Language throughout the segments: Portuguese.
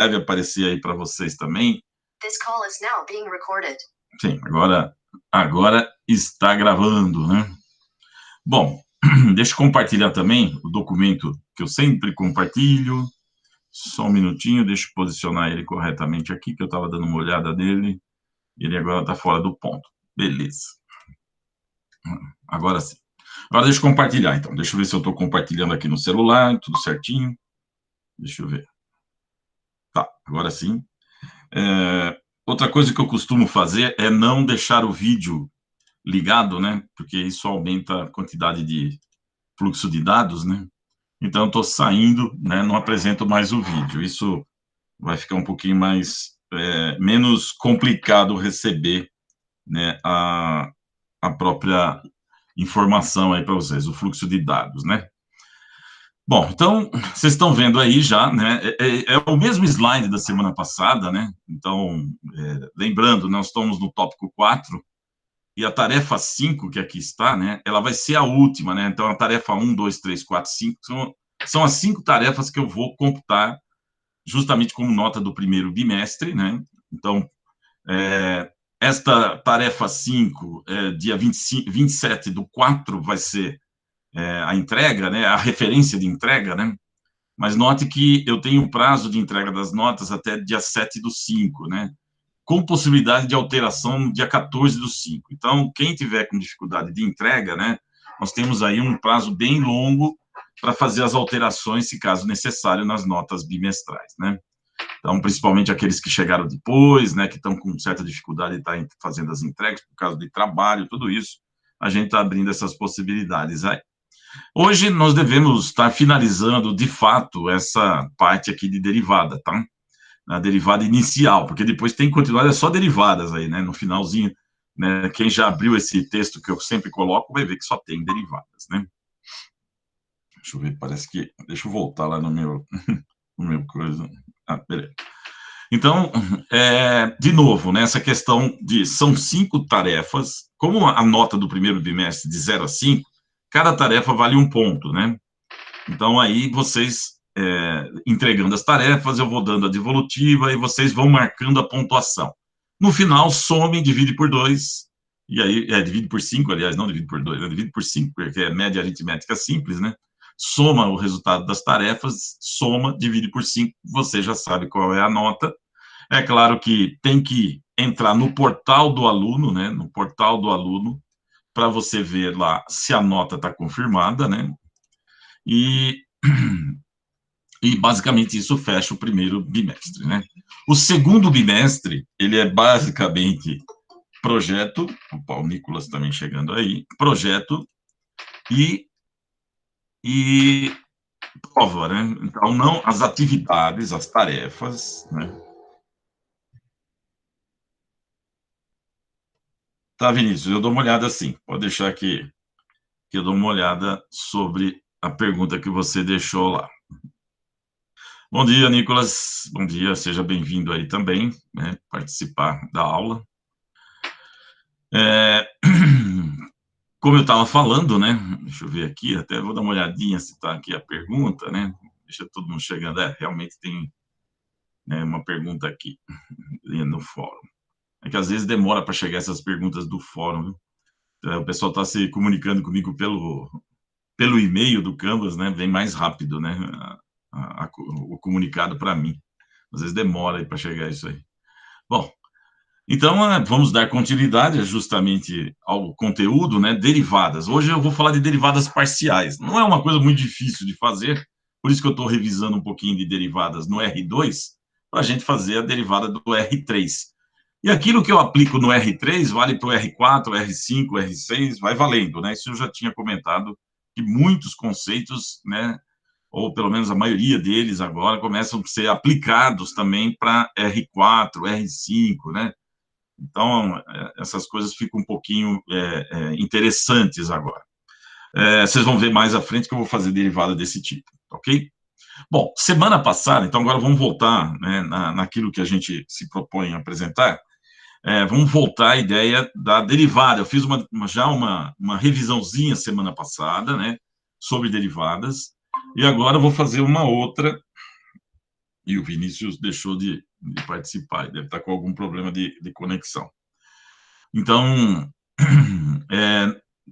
deve aparecer aí para vocês também. This call is now being recorded. Sim, agora está gravando, né? Bom, deixa eu compartilhar também o documento que eu sempre compartilho. Só um minutinho, deixa eu posicionar ele corretamente aqui, que eu estava dando uma olhada nele. Ele agora está fora do ponto. Beleza. Agora sim. Agora deixa eu compartilhar, então. Deixa eu ver se eu estou compartilhando aqui no celular, tudo certinho. Deixa eu ver. Tá, agora sim. Outra coisa que eu costumo fazer é não deixar o vídeo ligado, né? Porque isso aumenta a quantidade de fluxo de dados, né? Então, eu estou saindo, né? Não apresento mais o vídeo. Isso vai ficar um pouquinho mais, menos complicado receber, né? A própria informação aí para vocês, o fluxo de dados, né? Bom, então, vocês estão vendo aí já, né? É o mesmo slide da semana passada, né? Então, lembrando, nós estamos no tópico 4, e a tarefa 5, que aqui está, né? Ela vai ser a última, né? Então, a tarefa 1, 2, 3, 4, 5 são as 5 tarefas que eu vou computar justamente como nota do primeiro bimestre, né? Então, esta tarefa 5, dia 27/4, vai ser a entrega, né? A referência de entrega, né? Mas note que eu tenho prazo de entrega das notas até dia 7/5, né? Com possibilidade de alteração no dia 14/5. Então, quem tiver com dificuldade de entrega, né? Nós temos aí um prazo bem longo para fazer as alterações, se caso necessário, nas notas bimestrais, né? Então, principalmente aqueles que chegaram depois, né? Que estão com certa dificuldade de estar fazendo as entregas por causa de trabalho, tudo isso, a gente está abrindo essas possibilidades aí. Hoje nós devemos estar finalizando, de fato, essa parte aqui de derivada, tá? A derivada inicial, porque depois tem que continuar, é só derivadas aí, né? No finalzinho, né? Quem já abriu esse texto que eu sempre coloco vai ver que só tem derivadas, né? Deixa eu ver, parece que... Deixa eu voltar lá no meu coisa. Beleza. Então, de novo, né, essa questão de... São 5 tarefas, como a nota do primeiro bimestre de 0 a 5, cada tarefa vale 1 ponto, né? Então, aí vocês, entregando as tarefas, eu vou dando a devolutiva e vocês vão marcando a pontuação. No final, some, divide por 2, e aí, divide por 5, aliás, não divide por 2, divide por 5, porque é média aritmética simples, né? Soma o resultado das tarefas, soma, divide por 5, você já sabe qual é a nota. É claro que tem que entrar no portal do aluno, né? No portal do aluno, para você ver lá se a nota está confirmada, né? E basicamente isso fecha o primeiro bimestre, né? O segundo bimestre, ele é basicamente projeto, opa, o Nicolas também chegando aí, projeto e prova, né? Então, não as atividades, as tarefas, né? Tá, Vinícius, eu dou uma olhada assim, pode deixar que eu dou uma olhada sobre a pergunta que você deixou lá. Bom dia, Nicolas. Bom dia, seja bem-vindo aí também, né, participar da aula. Como eu estava falando, né, deixa eu ver aqui, até vou dar uma olhadinha se está aqui a pergunta, né, deixa todo mundo chegando, realmente tem, né, uma pergunta aqui no fórum. É que às vezes demora para chegar essas perguntas do fórum, viu? O pessoal está se comunicando comigo pelo e-mail do Canvas, né, vem mais rápido, né, o comunicado para mim. Às vezes demora aí para chegar isso aí. Bom, então vamos dar continuidade justamente ao conteúdo, né, derivadas. Hoje eu vou falar de derivadas parciais. Não é uma coisa muito difícil de fazer, por isso que eu estou revisando um pouquinho de derivadas no R2, para a gente fazer a derivada do R3. E aquilo que eu aplico no R3 vale para o R4, R5, R6, vai valendo, né? Isso eu já tinha comentado, que muitos conceitos, né, ou pelo menos a maioria deles agora, começam a ser aplicados também para R4, R5, né? Então, essas coisas ficam um pouquinho interessantes agora. Vocês vão ver mais à frente que eu vou fazer derivada desse tipo, ok? Bom, semana passada, então agora vamos voltar, né, naquilo que a gente se propõe a apresentar, vamos voltar à ideia da derivada. Eu fiz já uma revisãozinha semana passada, né, sobre derivadas, e agora eu vou fazer uma outra E o Vinícius deixou de participar, deve estar com algum problema de conexão. Então,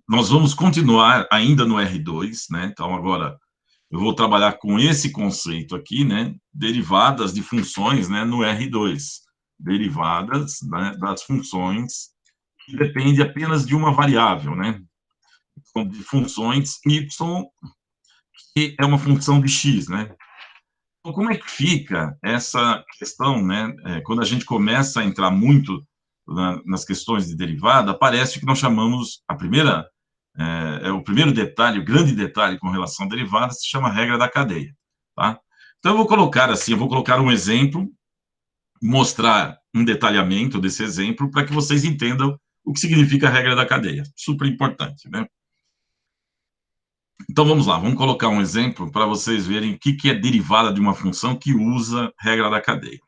nós vamos continuar ainda no R2, né? Então, agora, eu vou trabalhar com esse conceito aqui, né? Derivadas de funções, né? No R2. Derivadas, né, das funções que depende apenas de uma variável, né? De funções y, que é uma função de x, né? Então, como é que fica essa questão, né? Quando a gente começa a entrar muito nas questões de derivada, aparece o que nós chamamos, o primeiro detalhe, o grande detalhe com relação a derivadas, se chama regra da cadeia, tá? Então, eu vou colocar um exemplo, mostrar um detalhamento desse exemplo, para que vocês entendam o que significa a regra da cadeia. Super importante, né? Então, vamos lá, vamos colocar um exemplo para vocês verem o que é derivada de uma função que usa regra da cadeia.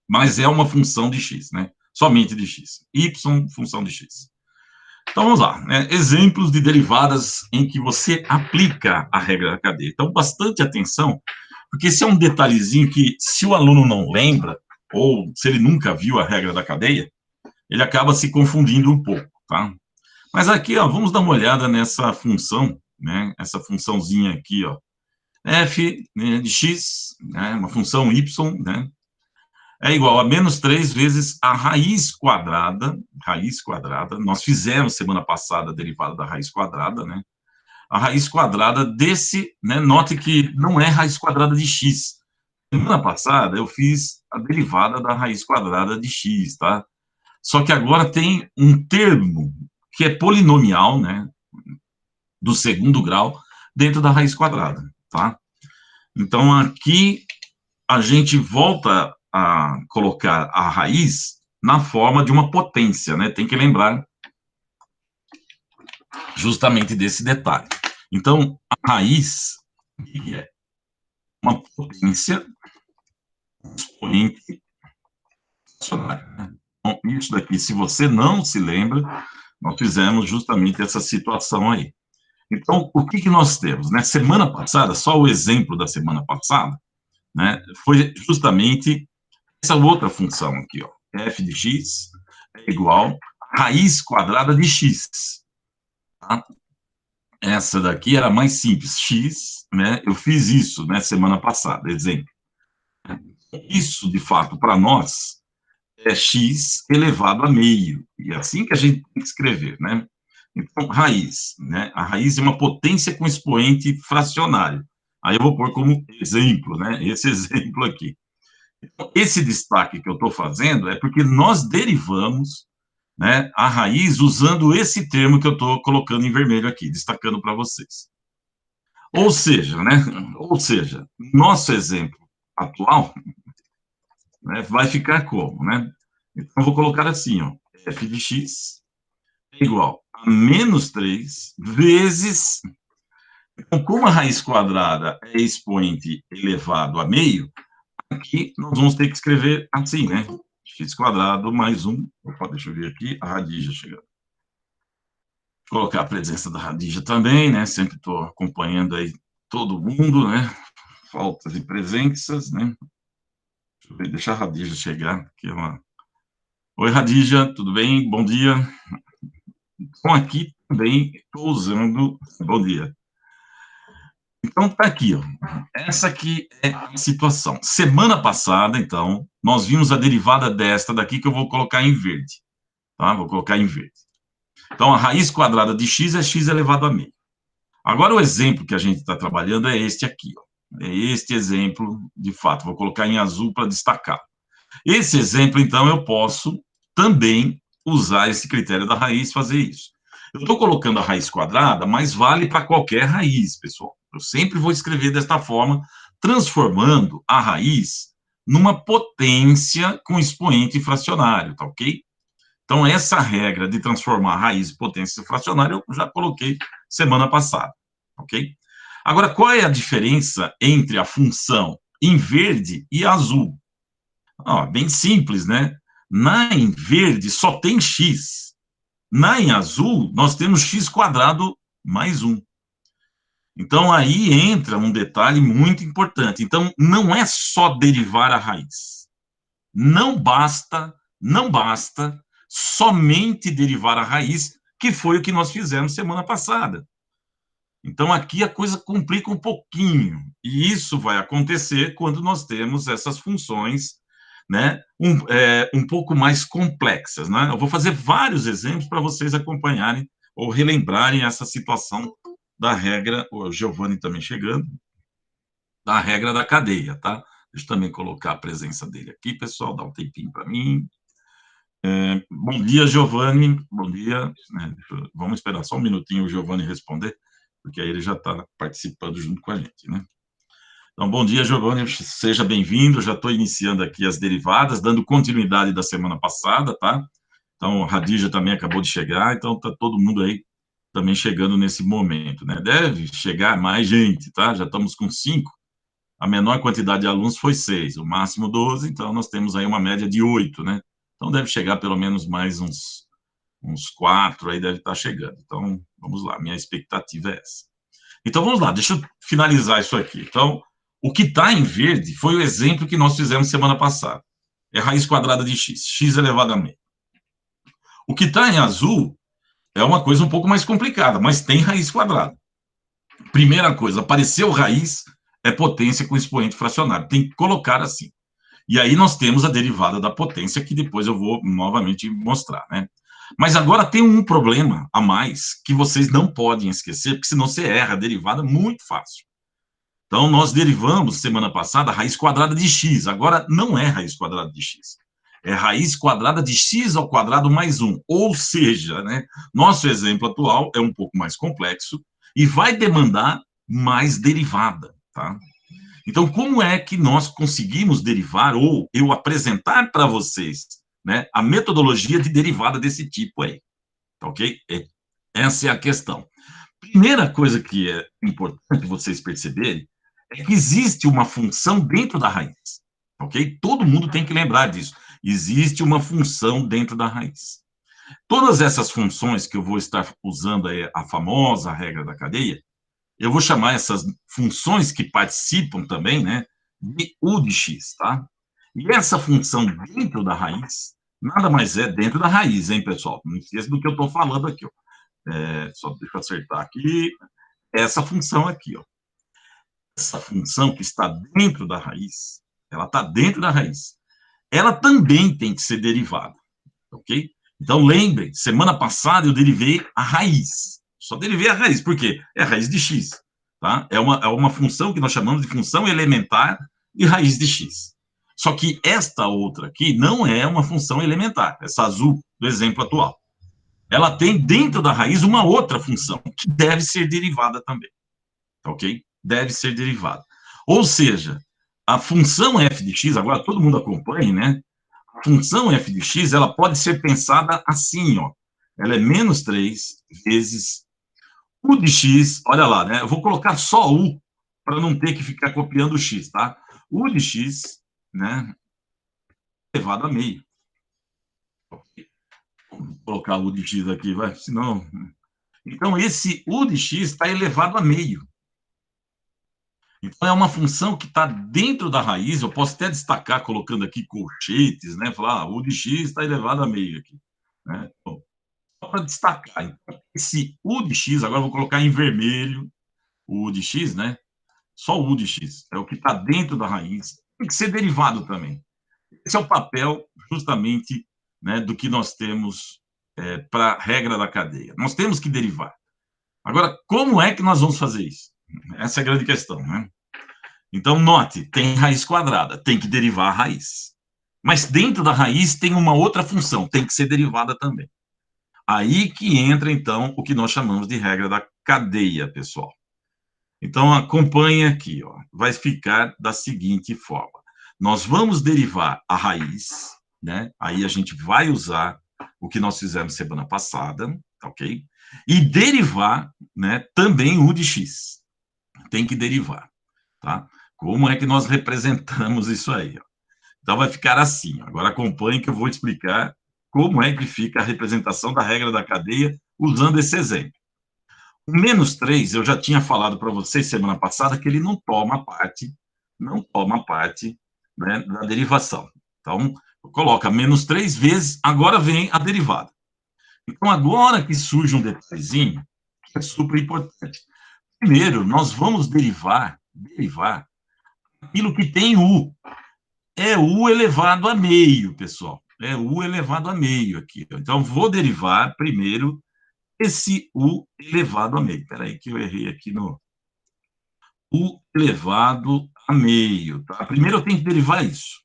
Mas é uma função de x, né? Somente de x. Y, função de x. Então, vamos lá, né? Exemplos de derivadas em que você aplica a regra da cadeia. Então, bastante atenção, porque esse é um detalhezinho que, se o aluno não lembra, ou se ele nunca viu a regra da cadeia, ele acaba se confundindo um pouco, tá? Mas aqui, ó, vamos dar uma olhada nessa função, né? Essa funçãozinha aqui, ó, f, né, de x, né, uma função y, né, é igual a menos 3 vezes a raiz quadrada, nós fizemos semana passada a derivada da raiz quadrada, né, a raiz quadrada desse, né, note que não é raiz quadrada de x. Semana passada eu fiz a derivada da raiz quadrada de x, tá? Só que agora tem um termo que é polinomial, né, do segundo grau, dentro da raiz quadrada, tá? Então, aqui a gente volta a colocar a raiz na forma de uma potência, né? Tem que lembrar justamente desse detalhe. Então, a raiz é uma potência expoente fracionária. Então, isso daqui, se você não se lembra, nós fizemos justamente essa situação aí. Então, o que nós temos? Né? Semana passada, só o exemplo da semana passada, né, foi justamente essa outra função aqui, ó, f de x é igual a raiz quadrada de x. Tá? Essa daqui era mais simples, x, né, eu fiz isso, né, semana passada, exemplo. Isso, de fato, para nós, é x elevado a meio, e é assim que a gente tem que escrever, né? Então, raiz, né, a raiz é uma potência com expoente fracionário. Aí eu vou pôr como exemplo, né, esse exemplo aqui. Esse destaque que eu estou fazendo é porque nós derivamos, né, a raiz usando esse termo que eu estou colocando em vermelho aqui, destacando para vocês. Ou seja, né, nosso exemplo atual, né, vai ficar como, né? Então, eu vou colocar assim, ó, f de x é igual a menos 3 vezes... Então, como a raiz quadrada é expoente elevado a meio, aqui nós vamos ter que escrever assim, né? X quadrado mais 1. Opa, deixa eu ver aqui, a Radija chegando. Vou colocar a presença da Radija também, né? Sempre estou acompanhando aí todo mundo, né? Faltas e presenças, né? Deixa eu ver, deixa a Radija chegar, que é uma... Oi, Radija, tudo bem? Bom dia. Então, aqui também estou usando... Bom dia. Então, tá aqui, ó. Essa aqui é a situação. Semana passada, então, nós vimos a derivada desta daqui, que eu vou colocar em verde, tá? Vou colocar em verde. Então, a raiz quadrada de x é x elevado a meio. Agora, o exemplo que a gente está trabalhando é este aqui, ó. É este exemplo, de fato, vou colocar em azul para destacar. Esse exemplo, então, eu posso também usar esse critério da raiz, fazer isso. Eu estou colocando a raiz quadrada, mas vale para qualquer raiz, pessoal. Eu sempre vou escrever desta forma, transformando a raiz numa potência com expoente fracionário, tá ok? Então, essa regra de transformar a raiz em potência fracionária, eu já coloquei semana passada, ok? Agora, qual é a diferença entre a função em verde e azul? Bem simples, né? Na em verde só tem x. Na em azul, nós temos x quadrado mais 1. Então, aí entra um detalhe muito importante. Então, não é só derivar a raiz. Não basta somente derivar a raiz, que foi o que nós fizemos semana passada. Então, aqui a coisa complica um pouquinho, e isso vai acontecer quando nós temos essas funções, né, um pouco mais complexas, né? Eu vou fazer vários exemplos para vocês acompanharem ou relembrarem essa situação da regra, o Giovanni também chegando, da regra da cadeia, tá? Deixa eu também colocar a presença dele aqui, pessoal, dá um tempinho para mim. Bom dia, Giovanni, bom dia. Vamos esperar só um minutinho o Giovanni responder, porque aí ele já está participando junto com a gente, né? Então, bom dia, Giovanni, seja bem-vindo. Já estou iniciando aqui as derivadas, dando continuidade da semana passada, tá? Então, a Radija também acabou de chegar, então está todo mundo aí também chegando nesse momento, né? Deve chegar mais gente, tá? Já estamos com 5. A menor quantidade de alunos foi 6, o máximo 12, então nós temos aí uma média de 8, né? Então, deve chegar pelo menos mais uns 4 aí, deve estar chegando. Então, vamos lá, minha expectativa é essa. Então, vamos lá, deixa eu finalizar isso aqui. Então, o que está em verde foi o exemplo que nós fizemos semana passada. É raiz quadrada de x, x elevado a meio. O que está em azul é uma coisa um pouco mais complicada, mas tem raiz quadrada. Primeira coisa, apareceu raiz, é potência com expoente fracionário. Tem que colocar assim. E aí nós temos a derivada da potência, que depois eu vou novamente mostrar, né? Mas agora tem um problema a mais que vocês não podem esquecer, porque senão você erra a derivada muito fácil. Então, nós derivamos, semana passada, a raiz quadrada de x. Agora, não é raiz quadrada de x. É raiz quadrada de x ao quadrado mais 1. Ou seja, né, nosso exemplo atual é um pouco mais complexo e vai demandar mais derivada, tá? Então, como é que nós conseguimos derivar, ou eu apresentar para vocês, né, a metodologia de derivada desse tipo aí? Ok? Essa é a questão. Primeira coisa que é importante vocês perceberem é que existe uma função dentro da raiz, ok? Todo mundo tem que lembrar disso. Existe uma função dentro da raiz. Todas essas funções que eu vou estar usando aí, a famosa regra da cadeia, eu vou chamar essas funções que participam também, né, de U de x, tá? E essa função dentro da raiz, nada mais é dentro da raiz, hein, pessoal? Não esqueça do que eu estou falando aqui, ó. Só deixa eu acertar aqui. Essa função aqui, ó. Essa função que está dentro da raiz, ela está dentro da raiz. Ela também tem que ser derivada, ok? Então, lembrem, semana passada eu derivei a raiz. Só derivei a raiz, por quê? É a raiz de x, tá? É uma função que nós chamamos de função elementar de raiz de x. Só que esta outra aqui não é uma função elementar, essa azul do exemplo atual. Ela tem dentro da raiz uma outra função, que deve ser derivada também, ok? Deve ser derivada. Ou seja, a função f de x, agora todo mundo acompanhe, né? A função f de x, ela pode ser pensada assim, ó. Ela é menos 3 vezes u de x, olha lá, né? Eu vou colocar só u, para não ter que ficar copiando o x, tá? U de x, né? Elevado a meio. Vou colocar u de x aqui, vai, senão... Então, esse u de x está elevado a meio. Então, é uma função que está dentro da raiz. Eu posso até destacar colocando aqui colchetes, né? Falar, u de x está elevado a meio aqui, né? Bom, só para destacar. Então, esse u de x, agora eu vou colocar em vermelho o u de x, né? Só o u de x. É o que está dentro da raiz. Tem que ser derivado também. Esse é o papel, justamente, né, do que nós temos para a regra da cadeia. Nós temos que derivar. Agora, como é que nós vamos fazer isso? Essa é a grande questão, né? Então, note, tem raiz quadrada, tem que derivar a raiz. Mas dentro da raiz tem uma outra função, tem que ser derivada também. Aí que entra, então, o que nós chamamos de regra da cadeia, pessoal. Então, acompanhe aqui, ó. Vai ficar da seguinte forma. Nós vamos derivar a raiz, né? Aí a gente vai usar o que nós fizemos semana passada, ok? E derivar, né, também u de x. Tem que derivar, tá? Como é que nós representamos isso aí? Ó? Então, vai ficar assim. Agora, acompanhe que eu vou explicar como é que fica a representação da regra da cadeia usando esse exemplo. O menos 3, eu já tinha falado para vocês semana passada que ele não toma parte, né, da derivação. Então, coloca menos 3 vezes, agora vem a derivada. Então, agora que surge um detalhezinho, que é super importante. Primeiro, nós vamos derivar aquilo que tem u. É u elevado a meio, pessoal. É u elevado a meio aqui. Então, vou derivar primeiro esse u elevado a meio. Espera aí que eu errei aqui no u elevado a meio. Tá? Primeiro eu tenho que derivar isso.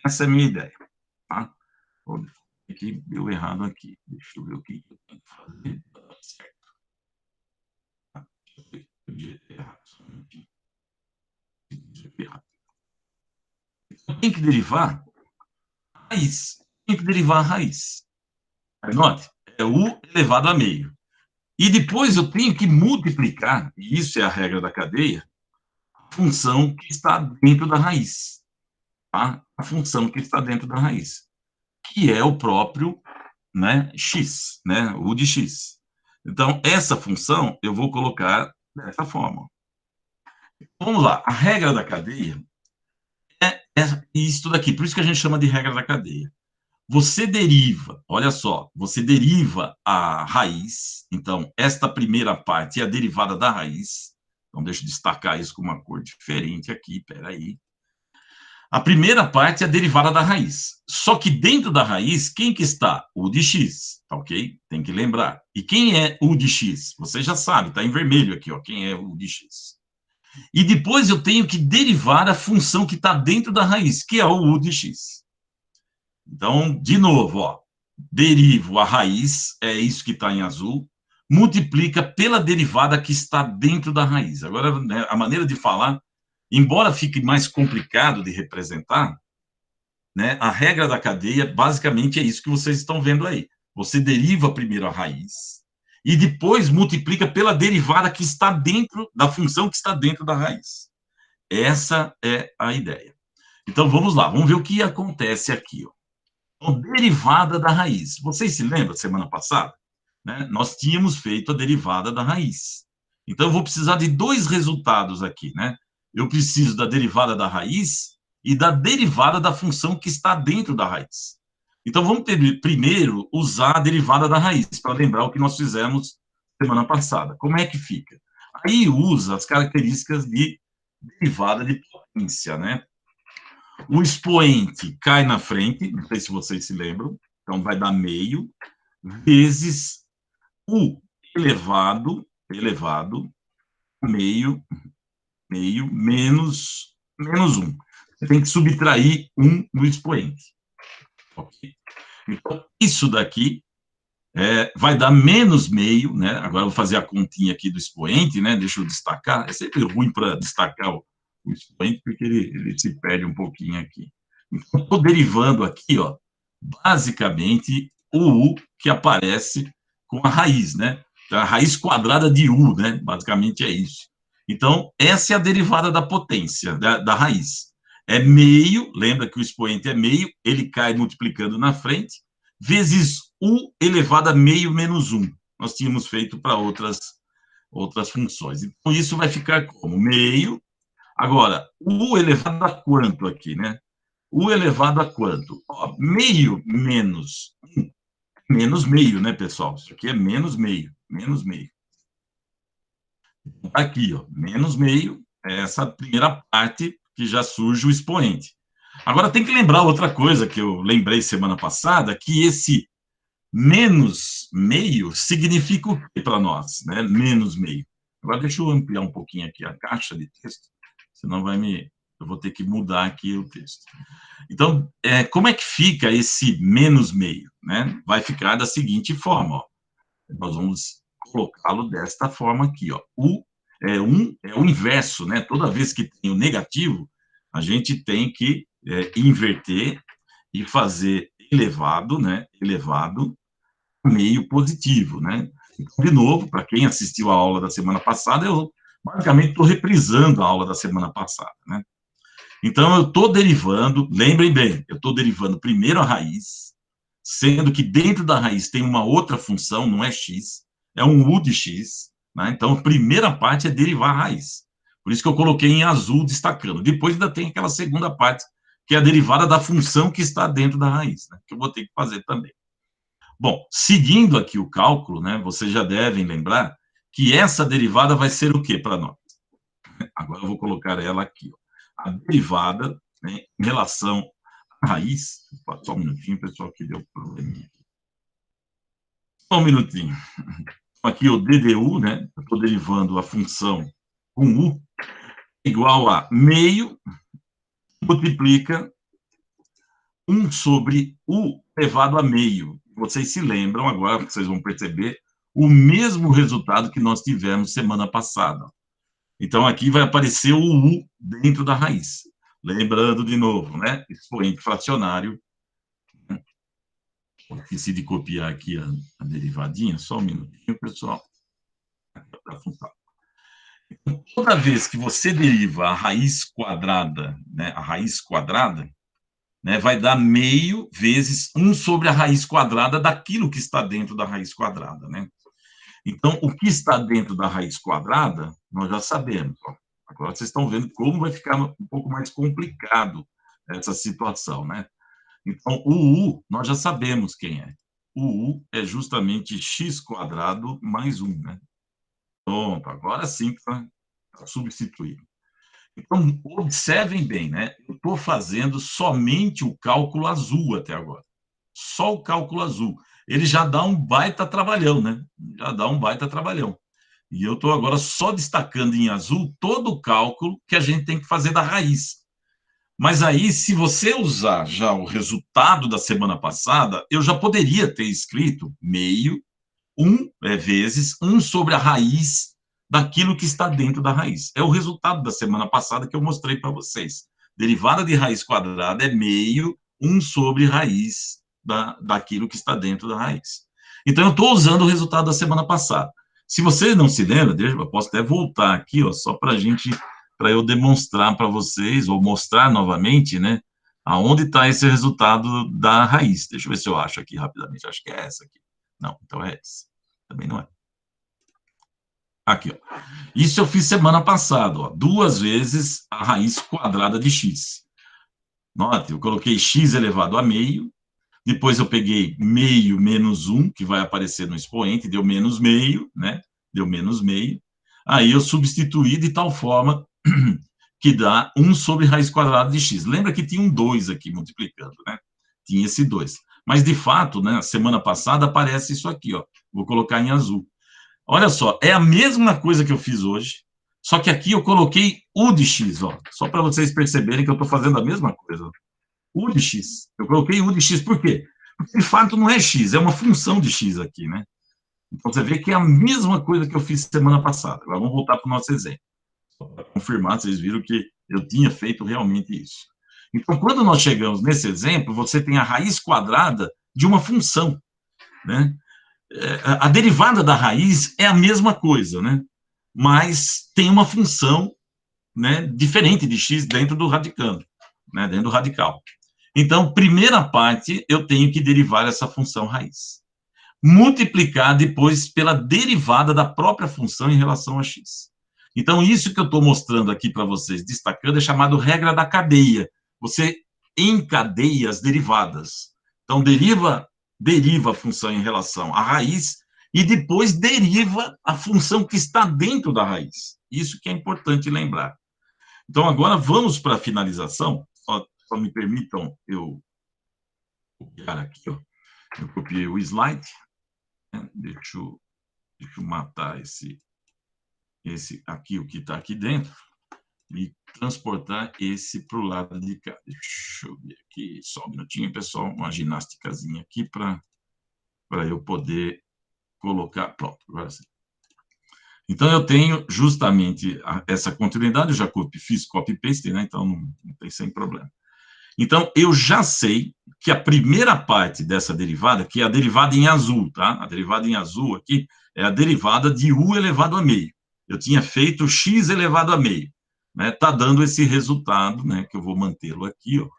Essa é a minha ideia. Tá? Aqui deu errado aqui. Deixa eu ver o que eu tenho que fazer. Tá certo. Tá? Eu digitei errado. Tem que derivar a raiz. Tem que derivar a raiz. Note, é u elevado a meio. E depois eu tenho que multiplicar, e isso é a regra da cadeia, a função que está dentro da raiz. Tá? A função que está dentro da raiz, que é o próprio, né, x, né, u de x. Então, essa função eu vou colocar dessa forma. Vamos lá, a regra da cadeia é isso daqui, por isso que a gente chama de regra da cadeia. Você deriva, olha só, você deriva a raiz, então, esta primeira parte é a derivada da raiz, então deixa eu destacar isso com uma cor diferente aqui, peraí. A primeira parte é a derivada da raiz, só que dentro da raiz, quem que está? U de x, tá ok? Tem que lembrar. E quem é U de x? Você já sabe, está em vermelho aqui, ó, quem é U de x. E depois eu tenho que derivar a função que está dentro da raiz, que é o U de x. Então, de novo, ó, derivo a raiz, é isso que está em azul, multiplica pela derivada que está dentro da raiz. Agora, né, a maneira de falar, embora fique mais complicado de representar, né, a regra da cadeia, basicamente, é isso que vocês estão vendo aí. Você deriva primeiro a raiz e depois multiplica pela derivada que está dentro da função que está dentro da raiz. Essa é a ideia. Então, vamos lá, vamos ver o que acontece aqui, ó. Derivada da raiz. Vocês se lembram, semana passada? Né? Nós tínhamos feito a derivada da raiz. Então, eu vou precisar de dois resultados aqui, né? Eu preciso da derivada da raiz e da derivada da função que está dentro da raiz. Então, vamos primeiro usar a derivada da raiz, para lembrar o que nós fizemos semana passada. Como é que fica? Aí usa as características de derivada de potência, né? O expoente cai na frente, não sei se vocês se lembram, então vai dar meio, vezes u elevado, meio, menos 1. Você tem que subtrair 1 no expoente. Okay? Então, isso daqui vai dar menos meio, né? Agora eu vou fazer a continha aqui do expoente, né? Deixa eu destacar. É sempre ruim para destacar o expoente, porque ele se perde um pouquinho aqui. Então, estou derivando aqui, ó, basicamente, o u que aparece com a raiz, né? A raiz quadrada de u, né? Basicamente é isso. Então, essa é a derivada da potência, da raiz. É meio, lembra que o expoente é meio, ele cai multiplicando na frente, vezes u elevado a meio menos 1. Nós tínhamos feito para outras funções. Então, isso vai ficar como meio. Agora, u elevado a quanto aqui, né? U elevado a quanto? Ó, meio menos 1. Menos meio, né, pessoal? Isso aqui é menos meio. Aqui, ó, menos meio, é essa primeira parte que já surge o expoente. Agora, tem que lembrar outra coisa que eu lembrei semana passada, que esse menos meio significa o que para nós, né? Menos meio. Agora, deixa eu ampliar um pouquinho aqui a caixa de texto, senão eu vou ter que mudar aqui o texto. Então, como é que fica esse menos meio, né? Vai ficar da seguinte forma, ó. Nós vamos colocá-lo desta forma aqui, ó. É o inverso, né? Toda vez que tem o negativo, a gente tem que inverter e fazer elevado, né? Elevado meio positivo, né? Então, de novo, para quem assistiu a aula da semana passada, eu basicamente estou reprisando a aula da semana passada, né? Então, eu estou derivando, lembrem bem, eu estou derivando primeiro a raiz, sendo que dentro da raiz tem uma outra função, não é x, é um u de x. né? Então, a primeira parte é derivar a raiz. Por isso que eu coloquei em azul, destacando. Depois ainda tem aquela segunda parte, que é a derivada da função que está dentro da raiz, né? Que eu vou ter que fazer também. Bom, seguindo aqui o cálculo, né, vocês já devem lembrar que essa derivada vai ser o quê para nós? Agora eu vou colocar ela aqui. Ó. A derivada, né, em relação à raiz... Só um minutinho, pessoal, que deu probleminha. Só um minutinho. Aqui o DDU, né? Eu estou derivando a função com U, igual a meio, multiplica 1 sobre U elevado a meio. Vocês se lembram agora, vocês vão perceber, o mesmo resultado que nós tivemos semana passada. Então, aqui vai aparecer o U dentro da raiz. Lembrando de novo, né? Expoente fracionário. Esqueci de copiar aqui a derivadinha, só um minutinho, pessoal. Toda vez que você deriva a raiz quadrada, né, vai dar meio vezes 1 sobre a raiz quadrada daquilo que está dentro da raiz quadrada, né? Então, o que está dentro da raiz quadrada, nós já sabemos. Ó. Agora vocês estão vendo como vai ficar um pouco mais complicado essa situação, né? Então, o U, nós já sabemos quem é. O U é justamente x² mais 1, né? Pronto, agora sim está substituído. Então, observem bem, né? Eu estou fazendo somente o cálculo azul até agora. Só o cálculo azul. Ele já dá um baita trabalhão, né? Já dá um baita trabalhão. E eu estou agora só destacando em azul todo o cálculo que a gente tem que fazer da raiz. Mas aí, se você usar já o resultado da semana passada, eu já poderia ter escrito meio, 1 vezes 1 sobre a raiz daquilo que está dentro da raiz. É o resultado da semana passada que eu mostrei para vocês. Derivada de raiz quadrada é meio 1 sobre raiz daquilo que está dentro da raiz. Então, eu estou usando o resultado da semana passada. Se você não se lembra, eu posso até voltar aqui, ó, só para eu demonstrar para vocês, ou mostrar novamente, né, aonde está esse resultado da raiz. Deixa eu ver se eu acho aqui rapidamente. Acho que é essa aqui. Não, então é essa. Também não é. Aqui, ó. Isso eu fiz semana passada, ó. 2 vezes a raiz quadrada de x. Note, eu coloquei x elevado a meio, depois eu peguei meio menos 1, que vai aparecer no expoente, deu menos meio, né? Deu menos meio. Aí eu substituí de tal forma que dá 1 sobre raiz quadrada de x. Lembra que tinha um 2 aqui multiplicando, né? Tinha esse 2. Mas, de fato, né, semana passada aparece isso aqui, ó. Vou colocar em azul. Olha só, é a mesma coisa que eu fiz hoje, só que aqui eu coloquei U de x, ó. Só para vocês perceberem que eu estou fazendo a mesma coisa. U de x. Eu coloquei U de x, por quê? Porque, de fato, não é x, é uma função de x aqui, né? Então, você vê que é a mesma coisa que eu fiz semana passada. Agora, vamos voltar para o nosso exemplo. Só para confirmar, vocês viram que eu tinha feito realmente isso. Então, quando nós chegamos nesse exemplo, você tem a raiz quadrada de uma função, né? A derivada da raiz é a mesma coisa, né? Mas tem uma função, né, diferente de x dentro do radicando, né, dentro do radical. Então, primeira parte, eu tenho que derivar essa função raiz. Multiplicar depois pela derivada da própria função em relação a x. Então, isso que eu estou mostrando aqui para vocês, destacando, é chamado regra da cadeia. Você encadeia as derivadas. Então, deriva a função em relação à raiz e depois deriva a função que está dentro da raiz. Isso que é importante lembrar. Então, agora vamos para a finalização. Só me permitam eu copiar aqui, ó. Eu copiei o slide. Deixa eu matar esse aqui, o que está aqui dentro, e transportar esse para o lado de cá. Deixa eu ver aqui, só um minutinho, pessoal, uma ginásticazinha aqui para eu poder colocar. Pronto, agora sim. Então, eu tenho justamente essa continuidade, eu já fiz copy-paste, né? Então não tem sem problema. Então, eu já sei que a primeira parte dessa derivada, que é a derivada em azul, tá? A derivada em azul aqui é a derivada de u elevado a meio. Eu tinha feito x elevado a meio, né? Tá dando esse resultado, né? Que eu vou mantê-lo aqui, ó,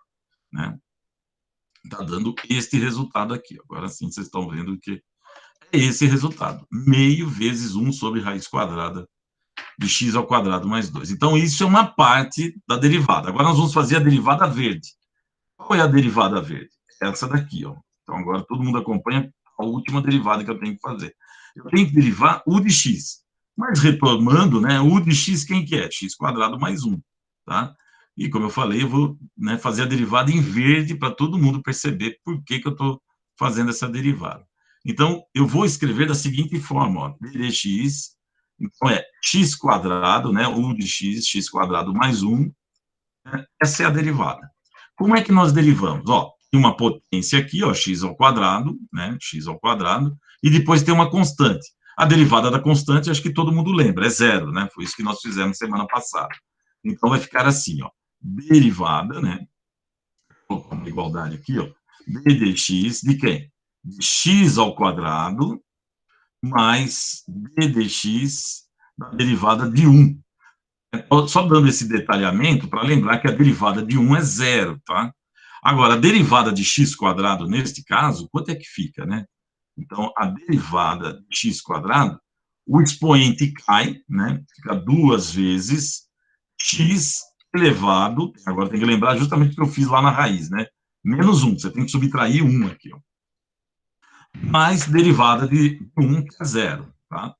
né? Tá dando este resultado aqui. Agora sim, vocês estão vendo que é esse resultado. Meio vezes 1 sobre raiz quadrada de x ao quadrado mais 2. Então, isso é uma parte da derivada. Agora, nós vamos fazer a derivada verde. Qual é a derivada verde? Essa daqui, ó. Então, agora todo mundo acompanha a última derivada que eu tenho que fazer. Eu tenho que derivar u de x. Mas, retomando, né, u de x, quem que é? X quadrado mais 1, tá? E, como eu falei, eu vou, né, fazer a derivada em verde para todo mundo perceber por que eu estou fazendo essa derivada. Então, eu vou escrever da seguinte forma, ó, d de x, então é x quadrado, né, u de x, x quadrado mais 1, né, essa é a derivada. Como é que nós derivamos? Ó, tem uma potência aqui, ó, x ao quadrado, né, x ao quadrado, e depois tem uma constante. A derivada da constante, acho que todo mundo lembra, é zero, né? Foi isso que nós fizemos semana passada. Então, vai ficar assim, ó, derivada, né? Vou colocar uma igualdade aqui, ó, d de x de quem? De x ao quadrado mais d de x da derivada de 1. Só dando esse detalhamento para lembrar que a derivada de 1 é zero, tá? Agora, a derivada de x quadrado, neste caso, quanto é que fica, né? Então, a derivada de x quadrado, o expoente cai, né? Fica 2 vezes x elevado, agora tem que lembrar justamente o que eu fiz lá na raiz, né? Menos 1, você tem que subtrair 1 aqui, ó. Mais derivada de 1, que é zero, tá?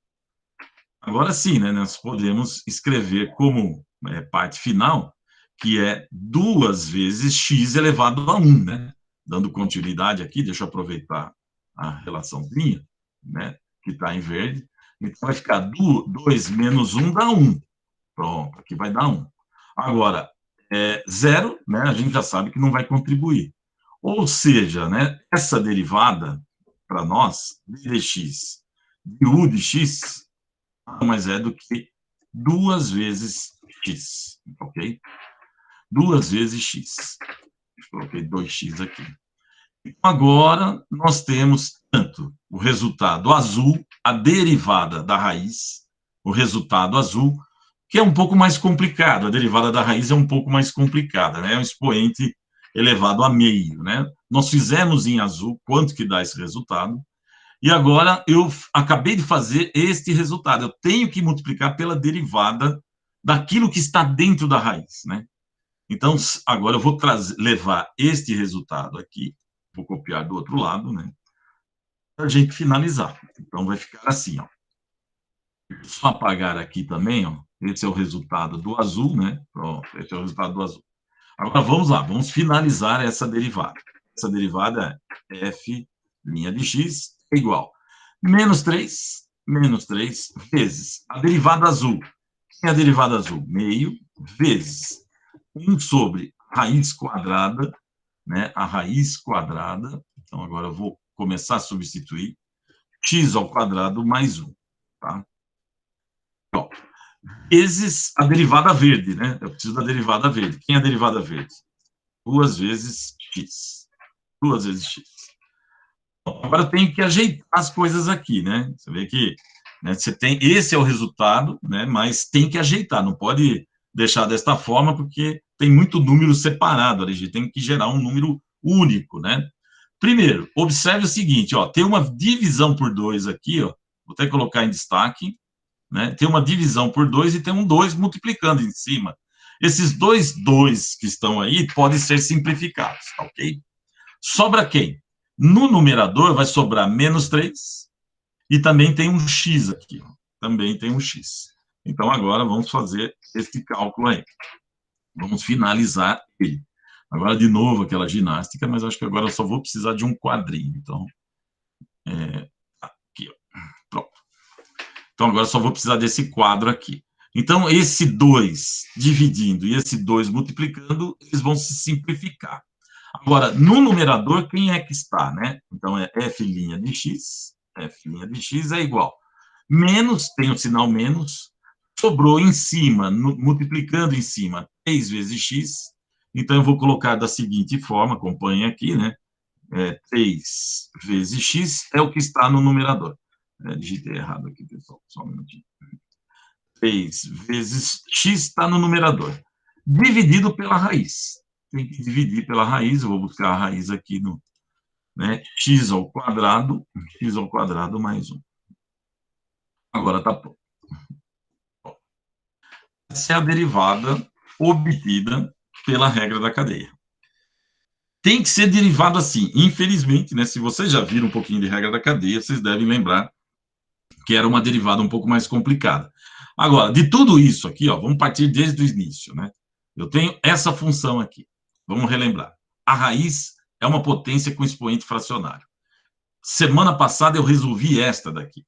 Agora sim, né, nós podemos escrever como parte final, que é 2 vezes x elevado a 1, né? Dando continuidade aqui, deixa eu aproveitar a relaçãozinha, né, que está em verde. Então, vai ficar 2 menos 1 dá 1. Pronto, aqui vai dar 1. Agora, zero, né, a gente já sabe que não vai contribuir. Ou seja, né, essa derivada, para nós, d de x de u de x, nada mais é do que 2 vezes x, ok? 2 vezes x. Coloquei 2x aqui. Então, agora, nós temos tanto o resultado azul, a derivada da raiz, o resultado azul, que é um pouco mais complicado. A derivada da raiz é um pouco mais complicada, né? É um expoente elevado a meio, né? Nós fizemos em azul quanto que dá esse resultado, e agora eu acabei de fazer este resultado. Eu tenho que multiplicar pela derivada daquilo que está dentro da raiz, né? Então, agora eu vou levar este resultado aqui, vou copiar do outro lado, né? Para a gente finalizar. Então, vai ficar assim, ó. Só apagar aqui também, ó. Esse é o resultado do azul, né? Pronto, esse é o resultado do azul. Agora, vamos lá, vamos finalizar essa derivada. Essa derivada é f' de x é igual menos 3 vezes a derivada azul. Quem é a derivada azul? Meio vezes 1 sobre raiz quadrada, né? A raiz quadrada. Então, agora eu vou começar a substituir x ao quadrado mais 1, tá? Então, vezes a derivada verde, né? Eu preciso da derivada verde. Quem é a derivada verde? 2 vezes x. 2 vezes x. Agora eu tenho que ajeitar as coisas aqui, né? Você vê que, né, você tem, esse é o resultado, né? Mas tem que ajeitar, não pode deixar desta forma, porque tem muito número separado, a gente tem que gerar um número único, né? Primeiro, observe o seguinte, ó, tem uma divisão por 2 aqui, ó, vou até colocar em destaque, né? Tem uma divisão por 2 e tem um 2 multiplicando em cima. Esses dois 2 que estão aí podem ser simplificados, ok? Sobra quem? No numerador vai sobrar menos 3 e também tem um x aqui. Ó. Também tem um x. Então, agora vamos fazer esse cálculo aí. Vamos finalizar ele. Agora, de novo, aquela ginástica, mas acho que agora eu só vou precisar de um quadrinho. Então, aqui, ó. Pronto. Então, agora eu só vou precisar desse quadro aqui. Então, esse 2 dividindo e esse 2 multiplicando, eles vão se simplificar. Agora, no numerador, quem é que está, né? Então, é f' de x é igual. Menos, tem o sinal menos, sobrou em cima, multiplicando em cima, 3 vezes x. Então, eu vou colocar da seguinte forma, acompanhe aqui, né? 3 vezes x é o que está no numerador. Digitei errado aqui, pessoal, só um minutinho. 3 vezes x está no numerador, dividido pela raiz. Tem que dividir pela raiz, eu vou buscar a raiz aqui no né? X ao quadrado mais 1. Agora está pronto. Essa é a derivada obtida pela regra da cadeia. Tem que ser derivado assim. Infelizmente, né, se vocês já viram um pouquinho de regra da cadeia, vocês devem lembrar que era uma derivada um pouco mais complicada. Agora, de tudo isso aqui, ó, vamos partir desde o início, né? Eu tenho essa função aqui. Vamos relembrar. A raiz é uma potência com expoente fracionário. Semana passada eu resolvi esta daqui,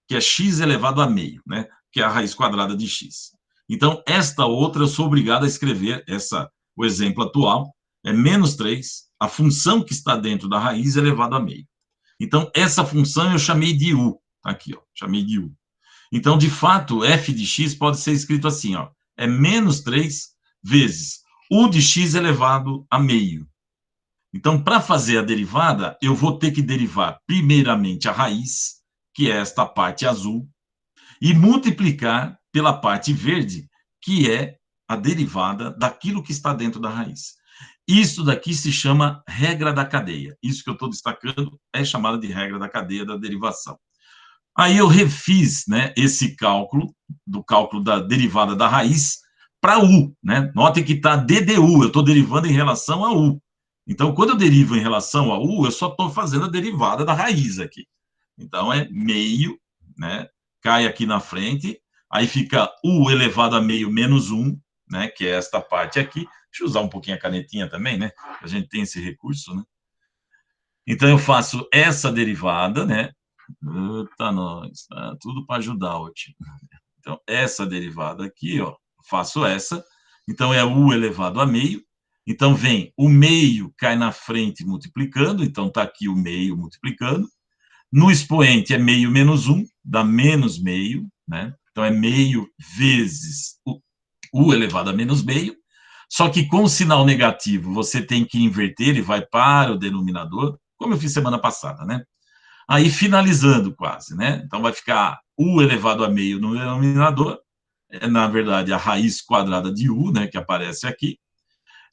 que é x elevado a meio, né? Que é a raiz quadrada de x. Então, esta outra eu sou obrigado a escrever, o exemplo atual é menos 3, a função que está dentro da raiz elevado a meio. Então, essa função eu chamei de u. Aqui, ó, chamei de u. Então, de fato, f de x pode ser escrito assim, ó, é menos 3 vezes u de x elevado a meio. Então, para fazer a derivada, eu vou ter que derivar primeiramente a raiz, que é esta parte azul, e multiplicar pela parte verde, que é a derivada daquilo que está dentro da raiz. Isso daqui se chama regra da cadeia. Isso que eu estou destacando é chamado de regra da cadeia da derivação. Aí eu refiz, né, esse cálculo, do cálculo da derivada da raiz, para u, né? Notem que está DDU, eu estou derivando em relação a u. Então, quando eu derivo em relação a u, eu só estou fazendo a derivada da raiz aqui. Então, é meio, né? Cai aqui na frente, aí fica u elevado a meio menos 1, né? Que é esta parte aqui. Deixa eu usar um pouquinho a canetinha também, né? A gente tem esse recurso, né? Então, eu faço essa derivada, né? Eita, nós, tá tudo para ajudar o time. Então, essa derivada aqui, ó, faço essa. Então, é u elevado a meio. Então, vem o meio cai na frente multiplicando. Então, está aqui o meio multiplicando. No expoente é meio menos 1, dá menos meio, né? Então, é meio vezes u elevado a menos meio. Só que com o sinal negativo, você tem que inverter, ele vai para o denominador, como eu fiz semana passada, né? Aí, finalizando quase, né? Então, vai ficar u elevado a meio no denominador, na verdade, a raiz quadrada de u, né, que aparece aqui.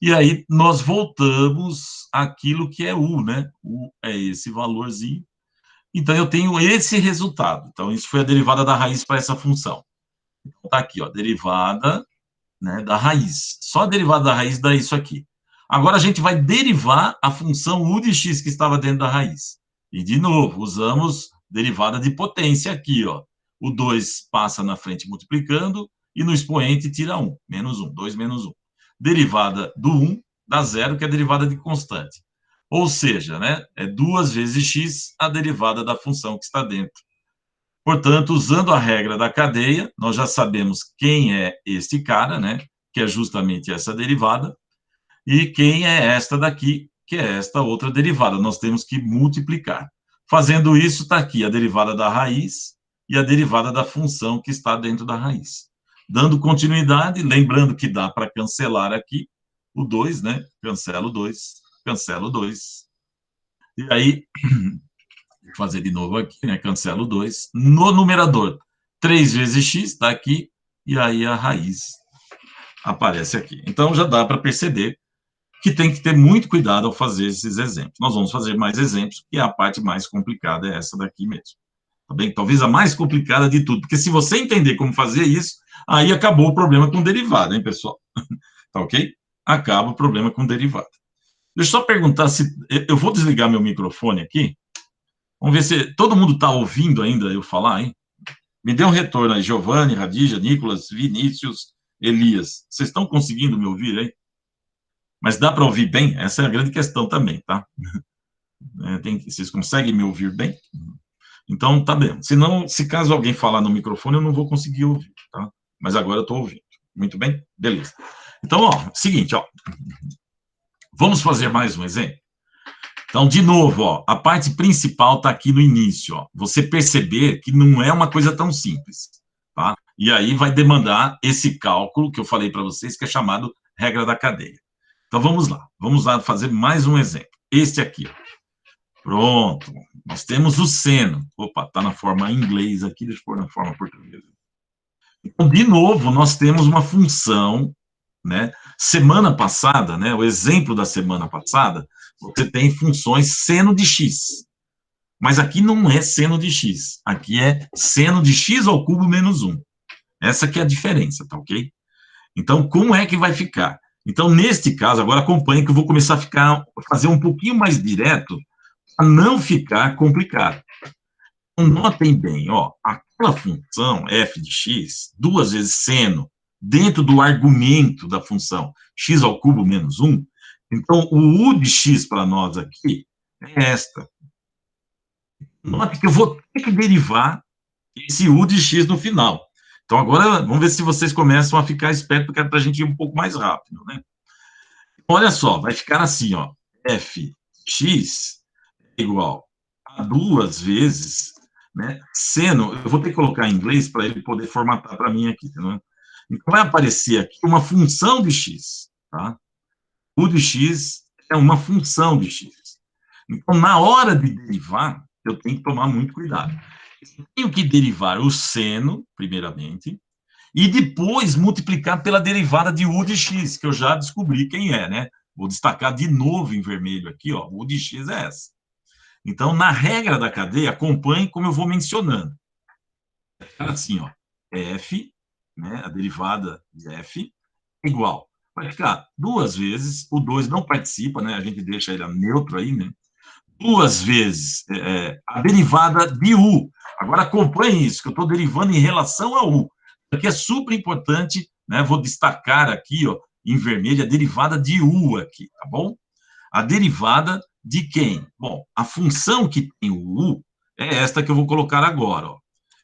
E aí, nós voltamos àquilo que é u, né? U é esse valorzinho. Então, eu tenho esse resultado. Então, isso foi a derivada da raiz para essa função. Então, está aqui, ó, derivada, né, da raiz. Só a derivada da raiz dá isso aqui. Agora, a gente vai derivar a função u de x que estava dentro da raiz. E, de novo, usamos derivada de potência aqui, ó. O 2 passa na frente multiplicando, e no expoente tira 1, menos 1, 2 menos 1. Derivada do 1 dá 0, que é a derivada de constante. Ou seja, né, é 2 vezes x a derivada da função que está dentro. Portanto, usando a regra da cadeia, nós já sabemos quem é este cara, né, que é justamente essa derivada, e quem é esta daqui, que é esta outra derivada. Nós temos que multiplicar. Fazendo isso, está aqui a derivada da raiz e a derivada da função que está dentro da raiz. Dando continuidade, lembrando que dá para cancelar aqui o 2, né? Cancelo 2, cancelo 2. E aí, vou fazer de novo aqui, né? Cancelo 2. No numerador, 3 vezes x está aqui, e aí a raiz aparece aqui. Então, já dá para perceber que tem que ter muito cuidado ao fazer esses exemplos. Nós vamos fazer mais exemplos, e a parte mais complicada é essa daqui mesmo. Tá bem? Talvez a mais complicada de tudo, porque se você entender como fazer isso, aí acabou o problema com derivada, hein, pessoal? Tá ok? Acaba o problema com derivada. Deixa eu só perguntar se... Eu vou desligar meu microfone aqui. Vamos ver se todo mundo está ouvindo ainda eu falar, hein? Me dê um retorno aí, Giovanni, Radija, Nicolas, Vinícius, Elias. Vocês estão conseguindo me ouvir aí? Mas dá para ouvir bem? Essa é a grande questão também, tá? Vocês conseguem me ouvir bem? Então, tá bem. Se caso alguém falar no microfone, eu não vou conseguir ouvir, tá? Mas agora eu estou ouvindo. Muito bem? Beleza. Então, ó, seguinte, ó. Vamos fazer mais um exemplo? Então, de novo, ó, a parte principal está aqui no início, ó. Você perceber que não é uma coisa tão simples, tá? E aí vai demandar esse cálculo que eu falei para vocês, que é chamado regra da cadeia. Então, vamos lá fazer mais um exemplo. Este aqui, ó. Pronto, nós temos o seno. Opa, está na forma em inglês aqui, deixa eu pôr na forma portuguesa. Então, de novo, nós temos uma função, né? Semana passada, né? O exemplo da semana passada, você tem funções seno de x. Mas aqui não é seno de x, aqui é seno de x ao cubo menos 1. Essa que é a diferença, tá ok? Então, como é que vai ficar? Então, neste caso, agora acompanhe que eu vou começar fazer um pouquinho mais direto, para não ficar complicado. Então, notem bem, ó, aquela função f de x, 2 vezes seno, dentro do argumento da função x ao cubo menos 1, então, o u de x para nós aqui é esta. Note que eu vou ter que derivar esse u de x no final. Então, agora, vamos ver se vocês começam a ficar espertos, porque é para a gente ir um pouco mais rápido, né? Olha só, vai ficar assim, ó, fx é igual a 2 vezes, né, seno, eu vou ter que colocar em inglês para ele poder formatar para mim aqui, né? Então, vai aparecer aqui uma função de x, tá? U de x é uma função de x. Então, na hora de derivar, eu tenho que tomar muito cuidado. Eu tenho que derivar o seno, primeiramente, e depois multiplicar pela derivada de u de x, que eu já descobri quem é, né? Vou destacar de novo em vermelho aqui, ó, u de x é essa. Então, na regra da cadeia, acompanhe como eu vou mencionando. Assim, ó, f, né, a derivada de f, igual. Vai ficar 2 vezes, o 2 não participa, né? A gente deixa ele neutro aí, né? 2 vezes a derivada de u. Agora, acompanhe isso, que eu estou derivando em relação a u. Isso aqui é super importante, né? Vou destacar aqui, ó, em vermelho, a derivada de u aqui, tá bom? A derivada de quem? Bom, a função que tem o u é esta que eu vou colocar agora, ó.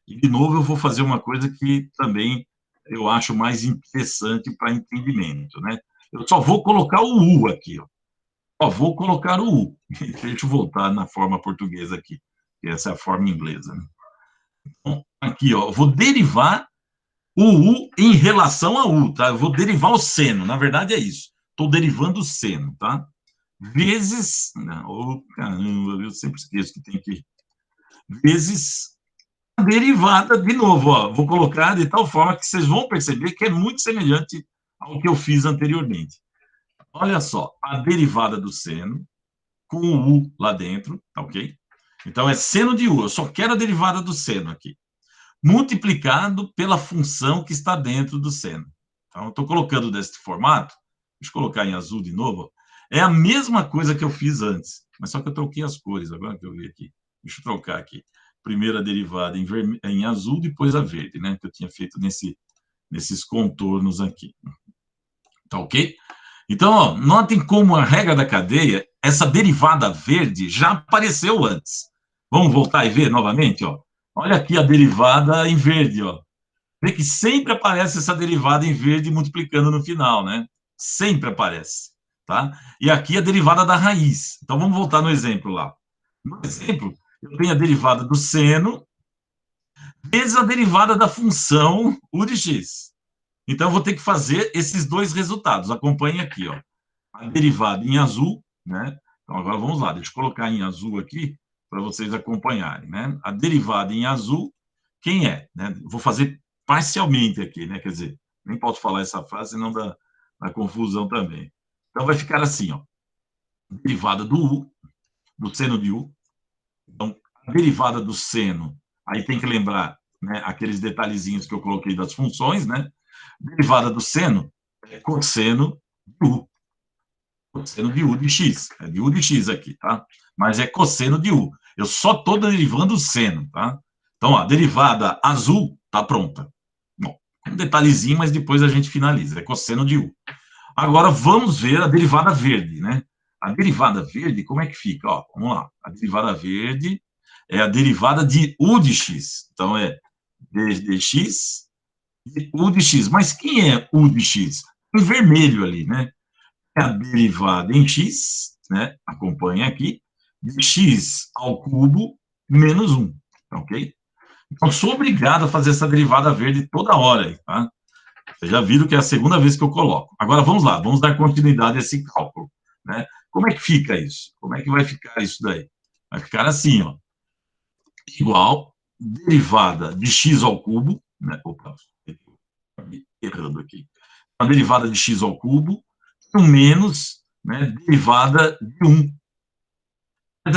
E, de novo, eu vou fazer uma coisa que também eu acho mais interessante para entendimento, né? Eu só vou colocar o u aqui, ó. Ó, vou colocar o U. Deixa eu voltar na forma portuguesa aqui, que essa é a forma inglesa, né? Então, aqui, ó, eu vou derivar o U em relação a U, tá? Eu vou derivar o seno, na verdade é isso. Estou derivando o seno, tá? Vezes, não, caramba, eu sempre esqueço que tem que, vezes a derivada, de novo, ó, vou colocar de tal forma que vocês vão perceber que é muito semelhante ao que eu fiz anteriormente. Olha só, a derivada do seno, com o u lá dentro, tá ok? Então, é seno de u, eu só quero a derivada do seno aqui, multiplicado pela função que está dentro do seno. Então, eu estou colocando desse formato, deixa eu colocar em azul de novo, é a mesma coisa que eu fiz antes, mas só que eu troquei as cores, agora que eu vi aqui. Deixa eu trocar aqui. Primeiro a derivada em azul, depois a verde, né? Que eu tinha feito nesses contornos aqui. Tá ok? Então, ó, notem como a regra da cadeia, essa derivada verde já apareceu antes. Vamos voltar e ver novamente, ó. Olha aqui a derivada em verde, ó. Vê que sempre aparece essa derivada em verde multiplicando no final, né? Sempre aparece, tá? E aqui a derivada da raiz. Então, vamos voltar no exemplo lá. No exemplo, eu tenho a derivada do seno vezes a derivada da função u de x. Então, eu vou ter que fazer esses dois resultados. Acompanhe aqui, ó. A derivada em azul, né? Então, agora vamos lá, deixa eu colocar em azul aqui para vocês acompanharem, né? A derivada em azul, quem é? Né? Vou fazer parcialmente aqui, né? Quer dizer, nem posso falar essa frase, senão dá confusão também. Então, vai ficar assim, ó. Derivada do u, do seno de u. Então, a derivada do seno, aí tem que lembrar, né, aqueles detalhezinhos que eu coloquei das funções, né? Derivada do seno é cosseno de u. Cosseno de u de x. É de u de x aqui, tá? Mas é cosseno de u. Eu só estou derivando o seno, tá? Então, a derivada azul está pronta. Bom, um detalhezinho, mas depois a gente finaliza. É cosseno de u. Agora, vamos ver a derivada verde, né? A derivada verde, como é que fica? Ó, vamos lá. A derivada verde é a derivada de u de x. Então, é d de x e u de x. Mas quem é u de x? Em vermelho ali, né? É a derivada em x, né? Acompanha aqui, de x ao cubo menos 1, ok? Então, sou obrigado a fazer essa derivada verde toda hora, tá? Vocês já viram que é a segunda vez que eu coloco. Agora, vamos lá, vamos dar continuidade a esse cálculo, né? Como é que fica isso? Como é que vai ficar isso daí? Vai ficar assim, ó. Igual, derivada de x ao cubo, né? Opa, errando aqui. A derivada de x ao cubo, um menos, né, derivada de 1,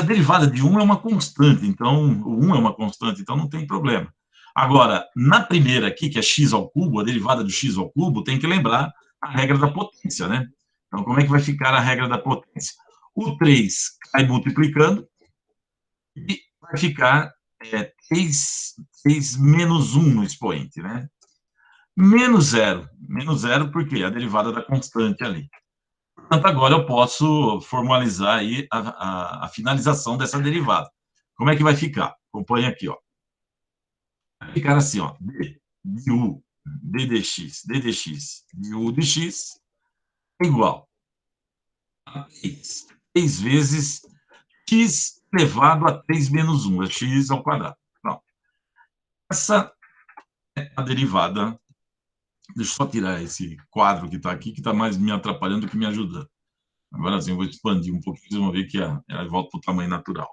a derivada de 1 é uma constante, então, o 1 é uma constante, então não tem problema. Agora, na primeira aqui, que é x ao cubo, a derivada do x ao cubo, tem que lembrar a regra da potência, né? Então, como é que vai ficar a regra da potência? O 3 cai multiplicando e vai ficar 3 menos 1 no expoente, né? Menos zero porque é a derivada da constante ali. Portanto, agora eu posso formalizar aí a finalização dessa derivada. Como é que vai ficar? Acompanha aqui, ó. Vai ficar assim, ó, d de u, d de x, de u de x é igual a 3 vezes x elevado a 3 menos 1, é x ao quadrado. Pronto. Essa é a derivada. Deixa eu só tirar esse quadro que está aqui, que está mais me atrapalhando do que me ajudando. Agora sim, eu vou expandir um pouquinho, vocês vão ver que ela volta para o tamanho natural.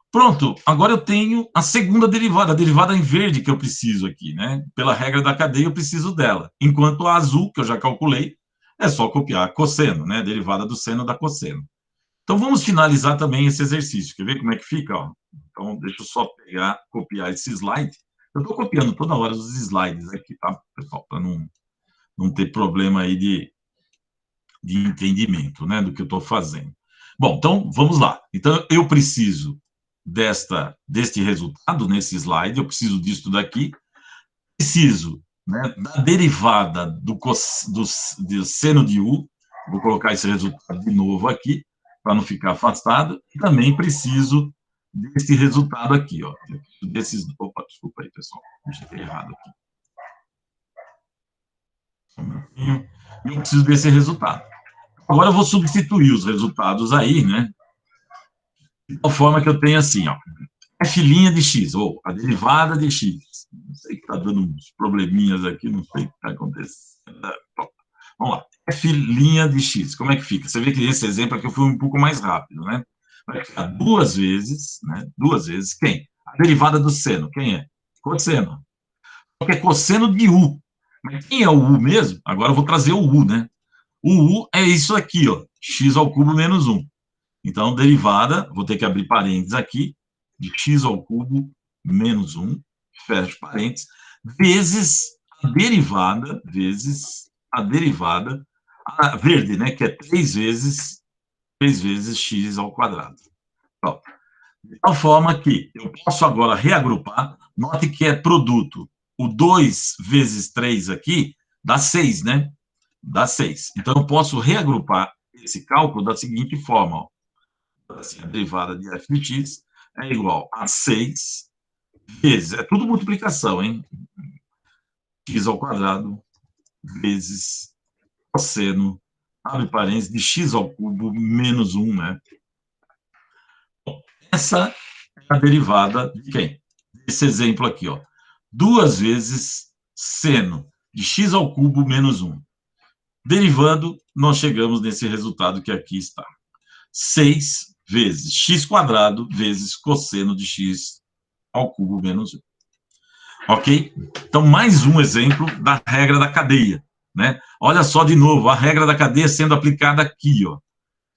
Pronto, agora eu tenho a segunda derivada, a derivada em verde que eu preciso aqui, né? Pela regra da cadeia, eu preciso dela. Enquanto a azul, que eu já calculei, é só copiar cosseno, né? Derivada do seno da cosseno. Então, vamos finalizar também esse exercício. Quer ver como é que fica? Ó? Então, deixa eu só pegar, copiar esse slide. Eu estou copiando toda hora os slides aqui, tá, pessoal? Para não ter problema aí de entendimento, né? Do que eu estou fazendo. Bom, então, vamos lá. Então, eu preciso deste resultado nesse slide, eu preciso disso daqui, preciso, né, da derivada do seno de u, vou colocar esse resultado de novo aqui, para não ficar afastado, e também preciso desse resultado aqui, ó, opa, desculpa aí, pessoal, digitei errado aqui. Eu preciso desse resultado. Agora eu vou substituir os resultados aí, né, de tal forma que eu tenho assim, ó, f' de x, ou a derivada de x. Não sei que está dando uns probleminhas aqui, não sei o que está acontecendo. Vamos lá. F' de x, como é que fica? Você vê que esse exemplo aqui eu fui um pouco mais rápido, né? Vai ficar duas vezes, né? Duas vezes, quem? A derivada do seno, quem é? Cosseno. Porque é cosseno de u. Mas quem é o u mesmo? Agora eu vou trazer o u, né? O u é isso aqui, ó, x ao cubo menos 1. Então, derivada, vou ter que abrir parênteses aqui, de x ao cubo menos 1, fecha parênteses, vezes a derivada, a verde, né, que é 3 vezes x ao quadrado. Então, de tal forma que eu posso agora reagrupar, note que é produto. O 2 vezes 3 aqui dá 6, né? Dá 6. Então, eu posso reagrupar esse cálculo da seguinte forma, ó. Assim, a derivada de f de x é igual a 6 vezes, é tudo multiplicação, hein? X ao quadrado vezes cosseno, abre parênteses, de x ao cubo menos 1, né? Bom, essa é a derivada de quem? Esse exemplo aqui, ó. 2 vezes seno de x ao cubo menos 1. Derivando, nós chegamos nesse resultado que aqui está. 6 vezes x quadrado vezes cosseno de x ao cubo menos 1. Ok? Então, mais um exemplo da regra da cadeia, né? Olha só de novo, a regra da cadeia sendo aplicada aqui, ó.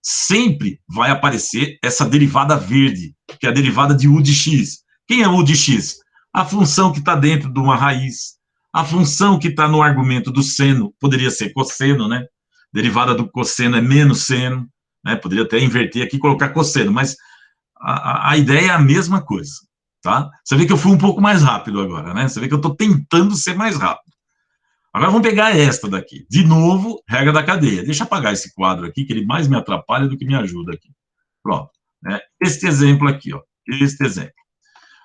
Sempre vai aparecer essa derivada verde, que é a derivada de u de x. Quem é u de x? A função que está dentro de uma raiz. A função que está no argumento do seno, poderia ser cosseno, né? Derivada do cosseno é menos seno, né? Poderia até inverter aqui e colocar cosseno, mas a ideia é a mesma coisa, tá? Você vê que eu fui um pouco mais rápido agora, né? Você vê que eu estou tentando ser mais rápido. Agora vamos pegar esta daqui. De novo, regra da cadeia. Deixa eu apagar esse quadro aqui, que ele mais me atrapalha do que me ajuda aqui. Pronto. Né? Este exemplo aqui, ó. Este exemplo.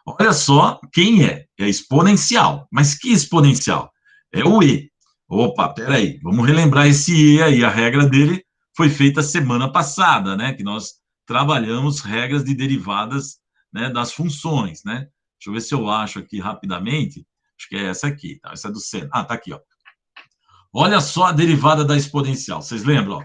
Olha só quem é. É exponencial. Mas que exponencial? É o E. Opa, peraí. Vamos relembrar esse E aí. A regra dele foi feita semana passada, né? Que nós trabalhamos regras de derivadas, né, das funções, né? Deixa eu ver se eu acho aqui rapidamente. Acho que é essa aqui. Tá? Essa é do seno. Ah, tá aqui, ó. Olha só a derivada da exponencial. Vocês lembram? Ó?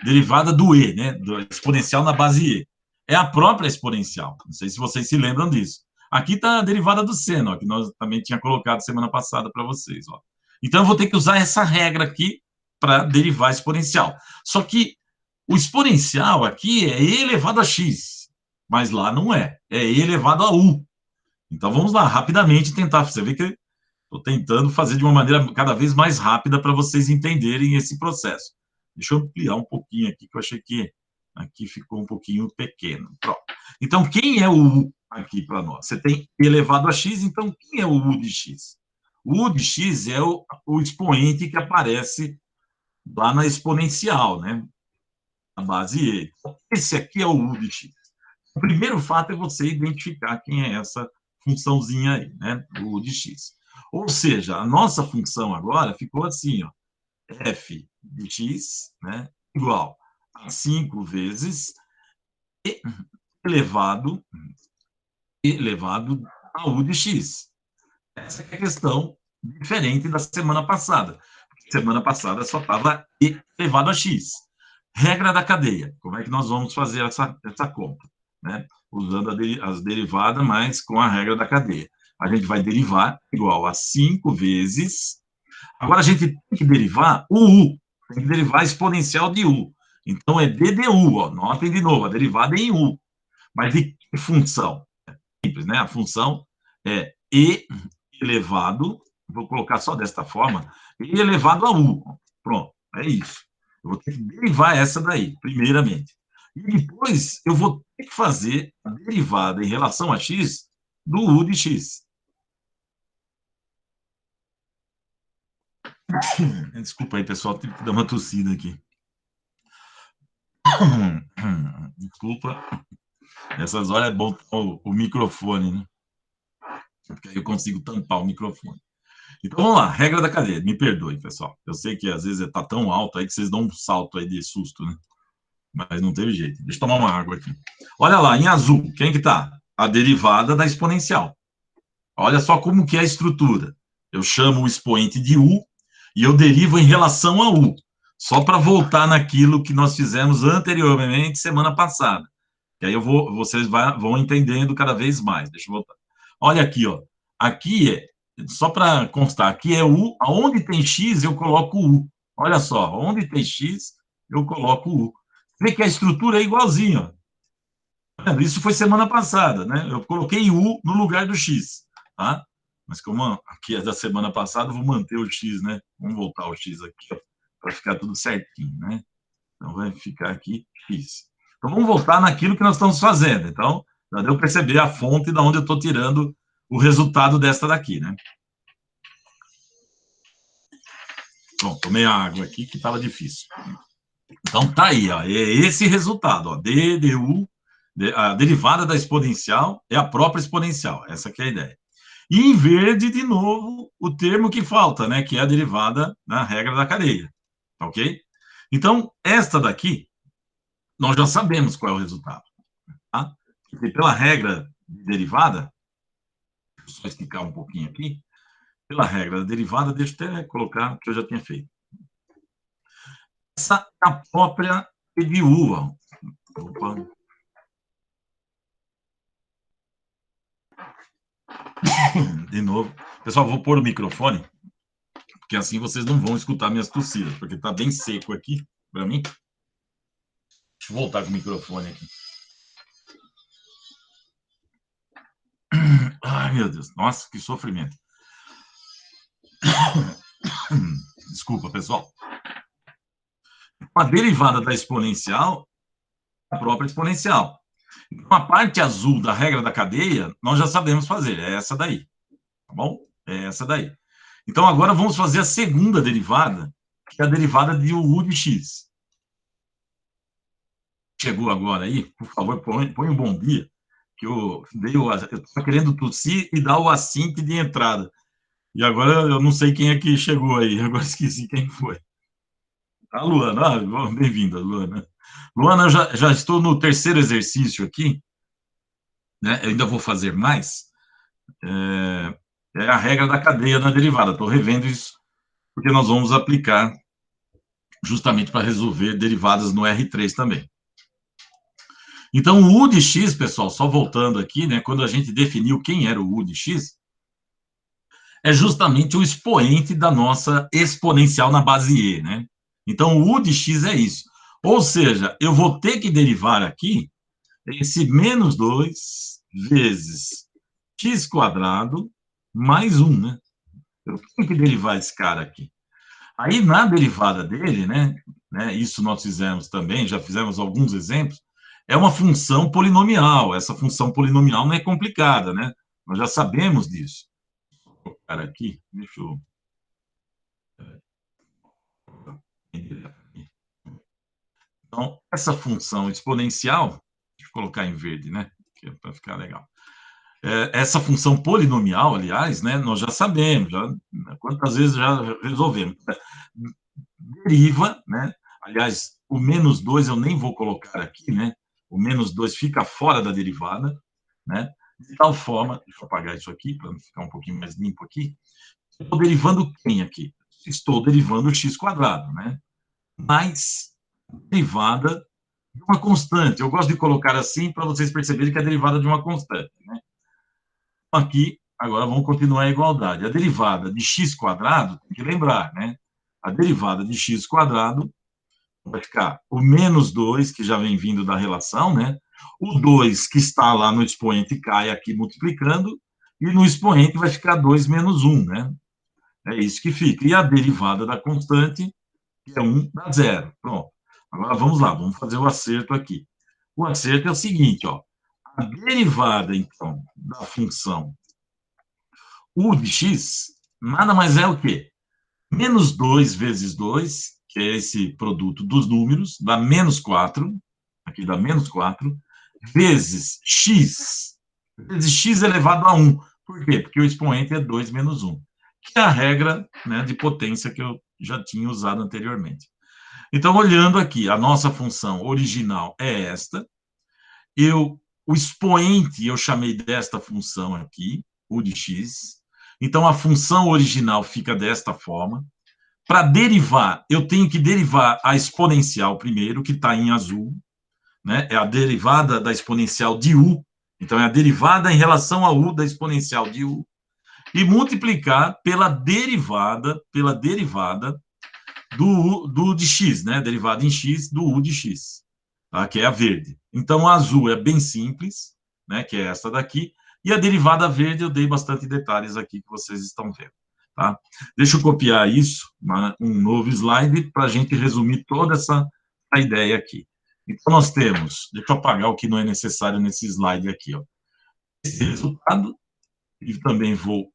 Derivada do E, né? Do exponencial na base E. É a própria exponencial. Não sei se vocês se lembram disso. Aqui está a derivada do seno, ó, que nós também tinha colocado semana passada para vocês. Ó. Então, eu vou ter que usar essa regra aqui para derivar a exponencial. Só que O exponencial aqui é e elevado a x, mas lá não é. É e elevado a u. Então, vamos lá, rapidamente tentar. Você vê que estou tentando fazer de uma maneira cada vez mais rápida para vocês entenderem esse processo. Deixa eu ampliar um pouquinho aqui, que eu achei que aqui ficou um pouquinho pequeno. Pronto. Então, quem é o u aqui para nós? Você tem elevado a x, então quem é o u de x? O u de x é o expoente que aparece lá na exponencial, né? A base e. Esse aqui é o u de x. O primeiro fato é você identificar quem é essa funçãozinha aí, né? O u de x. Ou seja, a nossa função agora ficou assim, ó, f de x, né, igual a 5 vezes e elevado a u de x. Essa é a questão diferente da semana passada. Semana passada só estava e elevado a x. Regra da cadeia. Como é que nós vamos fazer essa conta? Né? Usando as derivadas, mas com a regra da cadeia. A gente vai derivar igual a 5 vezes. Agora a gente tem que derivar o u. Tem que derivar a exponencial de u. Então é d de u. Ó. Notem de novo, a derivada é em u. Mas de que função? Simples, né? A função é e elevado, vou colocar só desta forma, e elevado a u. Pronto, é isso. Eu vou ter que derivar essa daí, primeiramente. E depois eu vou ter que fazer a derivada em relação a x do u de x. Desculpa aí, pessoal, tive que dar uma tossida aqui. Desculpa. Nessas horas é bom o microfone, né? Porque aí eu consigo tampar o microfone. Então, vamos lá, regra da cadeia. Me perdoe, pessoal. Eu sei que às vezes está tão alto aí que vocês dão um salto aí de susto, né? Mas não teve jeito. Deixa eu tomar uma água aqui. Olha lá, em azul, quem que está? A derivada da exponencial. Olha só como que é a estrutura. Eu chamo o expoente de u e eu derivo em relação a u. Só para voltar naquilo que nós fizemos anteriormente, semana passada. Que aí vocês vão entendendo cada vez mais. Deixa eu voltar. Olha aqui, ó. Aqui é, só para constar, aqui é u. Onde tem x, eu coloco u. Olha só, onde tem x, eu coloco u. Vê que a estrutura é igualzinha. Isso foi semana passada, né? Eu coloquei u no lugar do x, tá? Mas como aqui é da semana passada, eu vou manter o x, né? Vamos voltar o x aqui, para ficar tudo certinho, né? Então, vai ficar aqui x. Então, vamos voltar naquilo que nós estamos fazendo. Então, já deu para perceber a fonte de onde eu estou tirando o resultado desta daqui, né? Bom, tomei a água aqui, que estava difícil. Então, tá aí, ó, é esse resultado, ó, d de u, a derivada da exponencial é a própria exponencial, essa que é a ideia. E em verde, de novo, o termo que falta, né, que é a derivada da regra da cadeia, ok? Então, esta daqui, nós já sabemos qual é o resultado, tá? Porque pela regra de derivada, vou só explicar um pouquinho aqui, pela regra da derivada, deixa eu até colocar o que eu já tinha feito. Essa é a própria de u, ó. Opa. De novo. Pessoal, vou pôr o microfone, porque assim vocês não vão escutar minhas tossidas, porque está bem seco aqui para mim. Deixa eu voltar com o microfone aqui. Ai, meu Deus. Nossa, que sofrimento. Desculpa, pessoal. A derivada da exponencial é a própria exponencial. Então, a parte azul da regra da cadeia, nós já sabemos fazer. É essa daí. Tá bom? É essa daí. Então, agora vamos fazer a segunda derivada, que é a derivada de u de x. Chegou agora aí, por favor, põe um bom dia, que eu estou querendo tossir e dar o assinte de entrada. E agora eu não sei quem é que chegou aí, agora esqueci quem foi. A Luana, bem-vinda, Luana. Luana, eu já estou no terceiro exercício aqui, né? Eu ainda vou fazer mais. É a regra da cadeia na derivada. Estou revendo isso, porque nós vamos aplicar justamente para resolver derivadas no R3 também. Então, o u de x, pessoal, só voltando aqui, né, quando a gente definiu quem era o u de x, é justamente o expoente da nossa exponencial na base e, né? Então, o u de x é isso. Ou seja, eu vou ter que derivar aqui esse menos 2 vezes x² mais 1, né? Eu tenho que derivar esse cara aqui. Aí, na derivada dele, isso nós fizemos também, já fizemos alguns exemplos, é uma função polinomial. Essa função polinomial não é complicada, né? Nós já sabemos disso. Vou colocar aqui, deixa eu... Então, essa função exponencial, deixa eu colocar em verde, né? Para ficar legal. Essa função polinomial, aliás, né, nós já sabemos, quantas vezes já resolvemos. Deriva, né? Aliás, o menos 2 eu nem vou colocar aqui, né? O menos 2 fica fora da derivada, né? De tal forma, deixa eu apagar isso aqui, para ficar um pouquinho mais limpo aqui. Estou derivando quem aqui? Estou derivando o x², né? Mais derivada de uma constante. Eu gosto de colocar assim para vocês perceberem que é a derivada de uma constante, né? Aqui, agora vamos continuar a igualdade. A derivada de x², tem que lembrar, né? A derivada de x² vai ficar o menos 2, que já vem vindo da relação, né? O 2 que está lá no expoente cai aqui multiplicando, e no expoente vai ficar 2 menos 1, né? É isso que fica. E a derivada da constante, que é 1, dá 0. Pronto. Agora vamos lá, vamos fazer o acerto aqui. O acerto é o seguinte, ó. A derivada, então, da função u de x, nada mais é o quê? Menos 2 vezes 2, que é esse produto dos números, dá menos 4, aqui dá menos 4, vezes x elevado a 1. Por quê? Porque o expoente é 2 menos 1, que é a regra, né, de potência que eu já tinha usado anteriormente. Então, olhando aqui, a nossa função original é esta. O expoente eu chamei desta função aqui, u de x. Então, a função original fica desta forma. Para derivar, eu tenho que derivar a exponencial primeiro, que está em azul, né? É a derivada da exponencial de u. Então, é a derivada em relação a u da exponencial de u. E multiplicar pela derivada do de x, né? Derivada em x do u de x, tá? Que é a verde. Então, a azul é bem simples, né? Que é essa daqui. E a derivada verde eu dei bastante detalhes aqui que vocês estão vendo. Tá? Deixa eu copiar isso, um novo slide, para a gente resumir toda essa ideia aqui. Então, nós temos, deixa eu apagar o que não é necessário nesse slide aqui, ó. Esse resultado, e também vou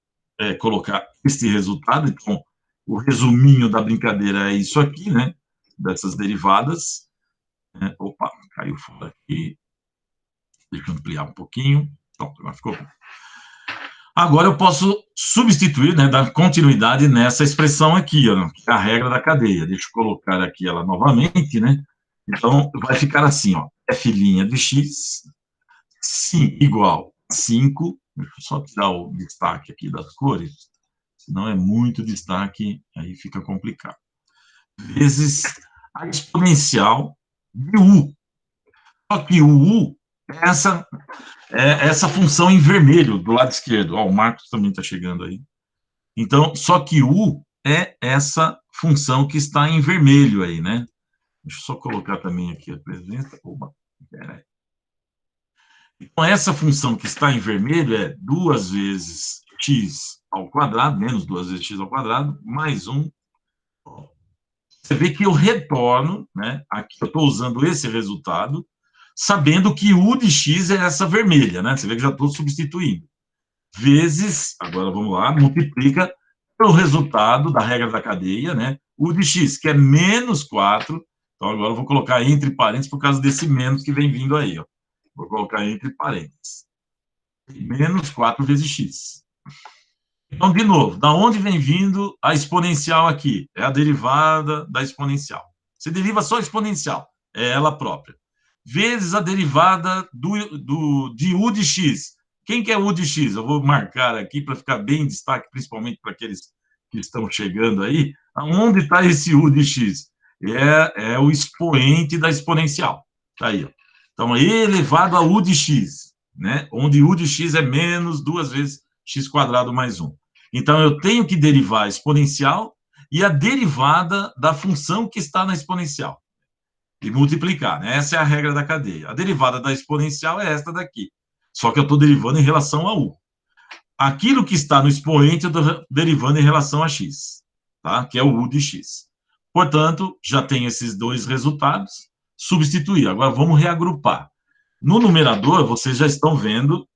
colocar esse resultado, então, o resuminho da brincadeira é isso aqui, né, dessas derivadas. Opa, caiu fora aqui. Deixa eu ampliar um pouquinho. Pronto, agora ficou bom. Agora eu posso substituir, né, dar continuidade nessa expressão aqui, ó, que é a regra da cadeia. Deixa eu colocar aqui ela novamente, né? Então, vai ficar assim, ó, f' de x, sim, igual a 5, deixa eu só tirar o destaque aqui das cores, senão é muito destaque, aí fica complicado. Vezes a exponencial de u. Só que o u é essa função em vermelho do lado esquerdo. Ó, o Marcos também está chegando aí. Então, só que u é essa função que está em vermelho aí, né? Deixa eu só colocar também aqui a presença. Opa, peraí. Então, essa função que está em vermelho é 2 vezes x², menos 2 vezes x², mais 1. Você vê que eu retorno, né? Aqui eu estou usando esse resultado, sabendo que u de x é essa vermelha, né? Você vê que já estou substituindo. Vezes, agora vamos lá, multiplica pelo resultado da regra da cadeia, né? U de x, que é menos 4. Então, agora eu vou colocar entre parênteses por causa desse menos que vem vindo aí, ó. Vou colocar entre parênteses. Menos 4 vezes x. Então, de novo, da onde vem vindo a exponencial aqui? É a derivada da exponencial. Você deriva só a exponencial, é ela própria. Vezes a derivada de u de x. Quem que é u de x? Eu vou marcar aqui para ficar bem em destaque, principalmente para aqueles que estão chegando aí. Aonde está esse u de x? É o expoente da exponencial. Está aí, ó. Então, e elevado a u de x, né? Onde u de x é menos 2 vezes x² mais 1. Então, eu tenho que derivar a exponencial e a derivada da função que está na exponencial. e multiplicar, né? Essa é a regra da cadeia. A derivada da exponencial é esta daqui. Só que eu estou derivando em relação a u. Aquilo que está no expoente eu estou derivando em relação a x, tá? Que é o u de x. Portanto, já tem esses dois resultados. Substituir. Agora, vamos reagrupar. No numerador, vocês já estão vendo,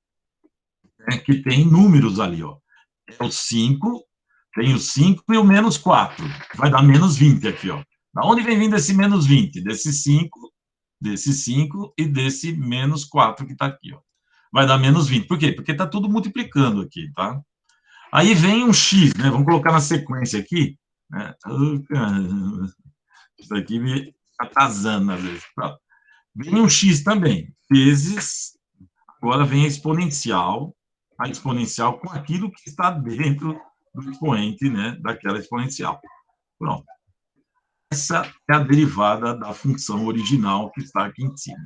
né, que tem números ali, ó. É o 5, tem o 5 e o menos 4. Vai dar menos 20 aqui, ó. Da onde vem vindo esse menos 20? Desse 5 e desse menos 4 que está aqui, ó. Vai dar menos 20. Por quê? Porque está tudo multiplicando aqui, tá? Aí vem um x, né? Vamos colocar na sequência aqui, né? Isso aqui me atazana às vezes. Vem um x também, vezes, agora vem a exponencial com aquilo que está dentro do expoente, né, daquela exponencial. Pronto. Essa é a derivada da função original que está aqui em cima.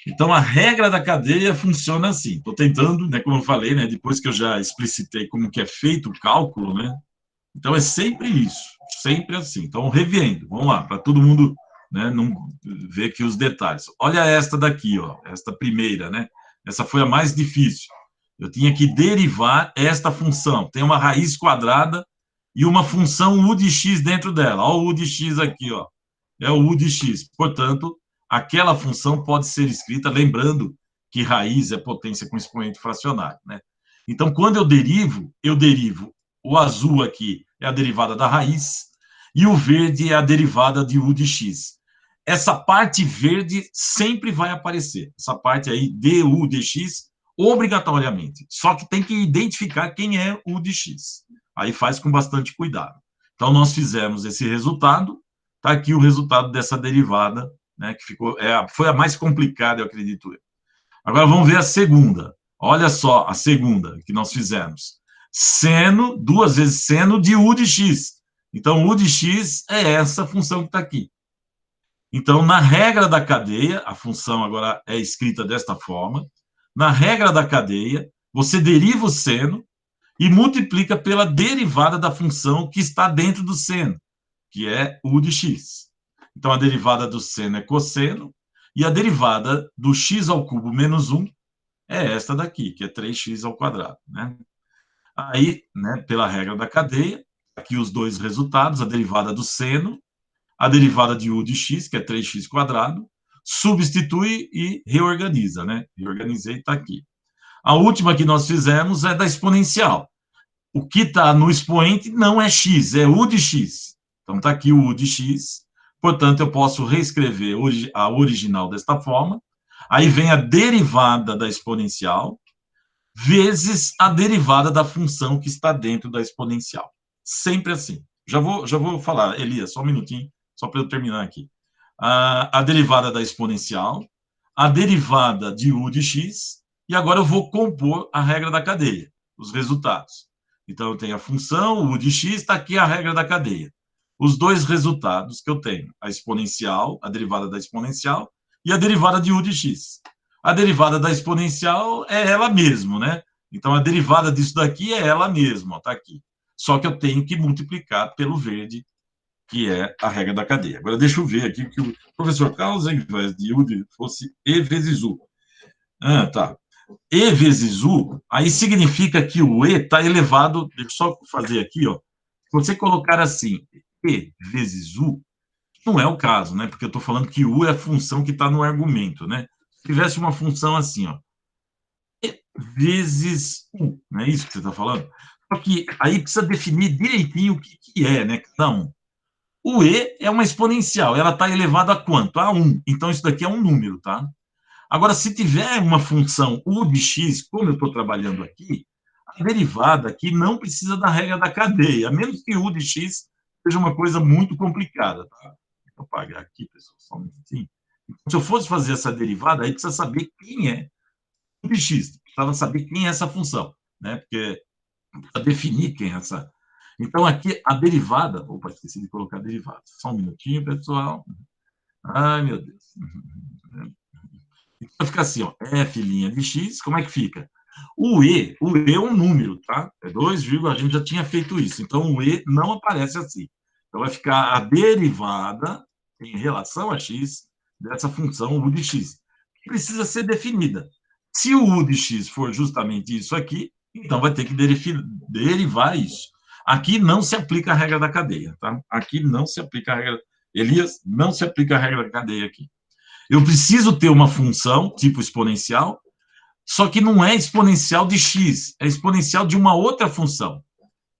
Então, a regra da cadeia funciona assim. Estou tentando, né, como eu falei, né, depois que eu já explicitei como que é feito o cálculo, né, então é sempre isso, sempre assim. Então, revendo, vamos lá, para todo mundo, né, não ver aqui os detalhes. Olha esta daqui, ó, esta primeira, né? Essa foi a mais difícil. Eu tinha que derivar esta função. Tem uma raiz quadrada e uma função u de x dentro dela. Olha o u de x aqui, ó. É o u de x. Portanto, aquela função pode ser escrita, lembrando que raiz é potência com expoente fracionário, né? Então, quando eu derivo o azul aqui é a derivada da raiz e o verde é a derivada de u de x. Essa parte verde sempre vai aparecer. Essa parte aí, du de x, obrigatoriamente. Só que tem que identificar quem é u de x. Aí faz com bastante cuidado. Então, nós fizemos esse resultado. Está aqui o resultado dessa derivada, né, que foi a mais complicada, eu acredito. Agora, vamos ver a segunda. Olha só a segunda que nós fizemos. Seno, 2 vezes seno de u de x. Então, u de x é essa função que está aqui. Então, na regra da cadeia, a função agora é escrita desta forma. Na regra da cadeia, você deriva o seno e multiplica pela derivada da função que está dentro do seno, que é u de x. Então, a derivada do seno é cosseno, e a derivada do x ao cubo menos 1 é esta daqui, que é 3x ao quadrado, né? Aí, né, pela regra da cadeia, aqui os dois resultados, a derivada do seno, a derivada de u de x, que é 3x quadrado, substitui e reorganiza, né? Reorganizei, está aqui. A última que nós fizemos é da exponencial. O que está no expoente não é x, é u de x. Então, está aqui o u de x. Portanto, eu posso reescrever a original desta forma. Aí vem a derivada da exponencial vezes a derivada da função que está dentro da exponencial. Sempre assim. Já vou falar, Elias, só um minutinho, só para eu terminar aqui. A derivada da exponencial, a derivada de u de x, e agora eu vou compor a regra da cadeia, os resultados. Então, eu tenho a função, u de x, está aqui a regra da cadeia. Os dois resultados que eu tenho, a exponencial, a derivada da exponencial, e a derivada de u de x. A derivada da exponencial é ela mesma, né? Então, a derivada disso daqui é ela mesma, está aqui. Só que eu tenho que multiplicar pelo verde, que é a regra da cadeia. Agora, deixa eu ver aqui que o professor Carlos, ao invés de u, fosse e vezes u. Ah, tá. E vezes u, aí significa que o e está elevado, deixa eu só fazer aqui, ó. Se você colocar assim, e vezes u, não é o caso, né? Porque eu estou falando que u é a função que está no argumento, né? Se tivesse uma função assim, ó, e vezes u, não é isso que você está falando? Só que aí precisa definir direitinho o que é, né? Cada um. O e é uma exponencial, ela está elevada a quanto? A 1. Então, isso daqui é um número, tá? Agora, se tiver uma função u de x, como eu estou trabalhando aqui, a derivada aqui não precisa da regra da cadeia, a menos que u de x seja uma coisa muito complicada, tá? Vou apagar aqui, pessoal, só um minutinho. Se eu fosse fazer essa derivada, aí precisa saber quem é u de x, precisava saber quem é essa função, né? Porque para definir quem é essa. Então, aqui, a derivada... Opa, esqueci de colocar a derivada. Só um minutinho, pessoal. Ai, meu Deus. Então, fica assim, ó, f' de x, como é que fica? O e é um número, tá? É 2, a gente já tinha feito isso. Então, o e não aparece assim. Então, vai ficar a derivada em relação a x dessa função u de x, que precisa ser definida. Se o u de x for justamente isso aqui, então vai ter que derivar isso. Aqui não se aplica a regra da cadeia, tá? Aqui não se aplica a regra... Elias, não se aplica a regra da cadeia aqui. Eu preciso ter uma função, tipo exponencial, só que não é exponencial de x, é exponencial de uma outra função.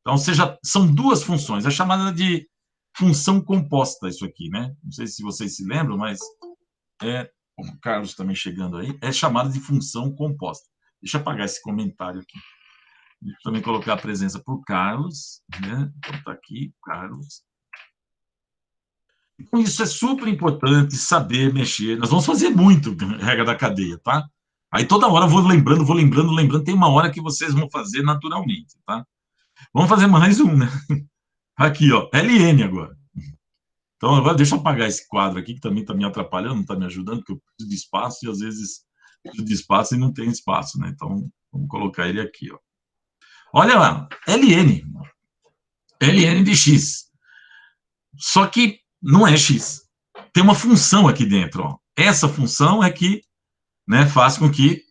Então, ou seja, são duas funções. É chamada de função composta isso aqui, né? Não sei se vocês se lembram, mas o Carlos também chegando aí, é chamada de função composta. Deixa eu apagar esse comentário aqui. Deixa eu também colocar a presença para o Carlos, né? Então, está aqui, Carlos. Então, isso é super importante, saber mexer. Nós vamos fazer muito regra da cadeia, tá? Aí toda hora eu vou lembrando. Tem uma hora que vocês vão fazer naturalmente, tá? Vamos fazer mais um, né? Aqui, ó, LN agora. Então, agora deixa eu apagar esse quadro aqui, que também está me atrapalhando, não está me ajudando, porque eu preciso de espaço e às vezes preciso de espaço e não tem espaço, né? Então, vamos colocar ele aqui, ó. Olha lá, LN de x. Só que não é x. Tem uma função aqui dentro, ó. Essa função é que, né, faz com que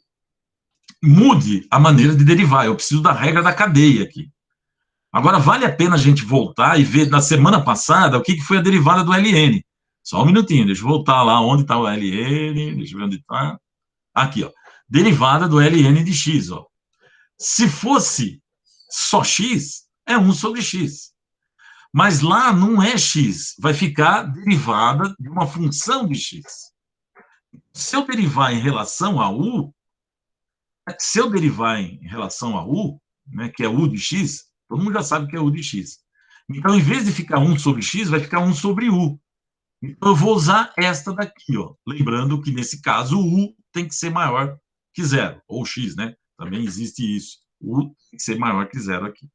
mude a maneira de derivar. Eu preciso da regra da cadeia aqui. Agora, vale a pena a gente voltar e ver na semana passada o que foi a derivada do LN. Só um minutinho, deixa eu voltar lá onde está o LN, deixa eu ver onde está. Aqui, ó. Derivada do LN de x, ó. Se fosse só x, é 1 sobre x. Mas lá não é x, vai ficar derivada de uma função de x. Se eu derivar em relação a u, né, que é u de x, todo mundo já sabe que é u de x. Então, em vez de ficar 1 sobre x, vai ficar 1 sobre u. Então, eu vou usar esta daqui, ó. Lembrando que, nesse caso, o u tem que ser maior que zero, ou x, né? Também existe isso. O u tem que ser maior que zero aqui.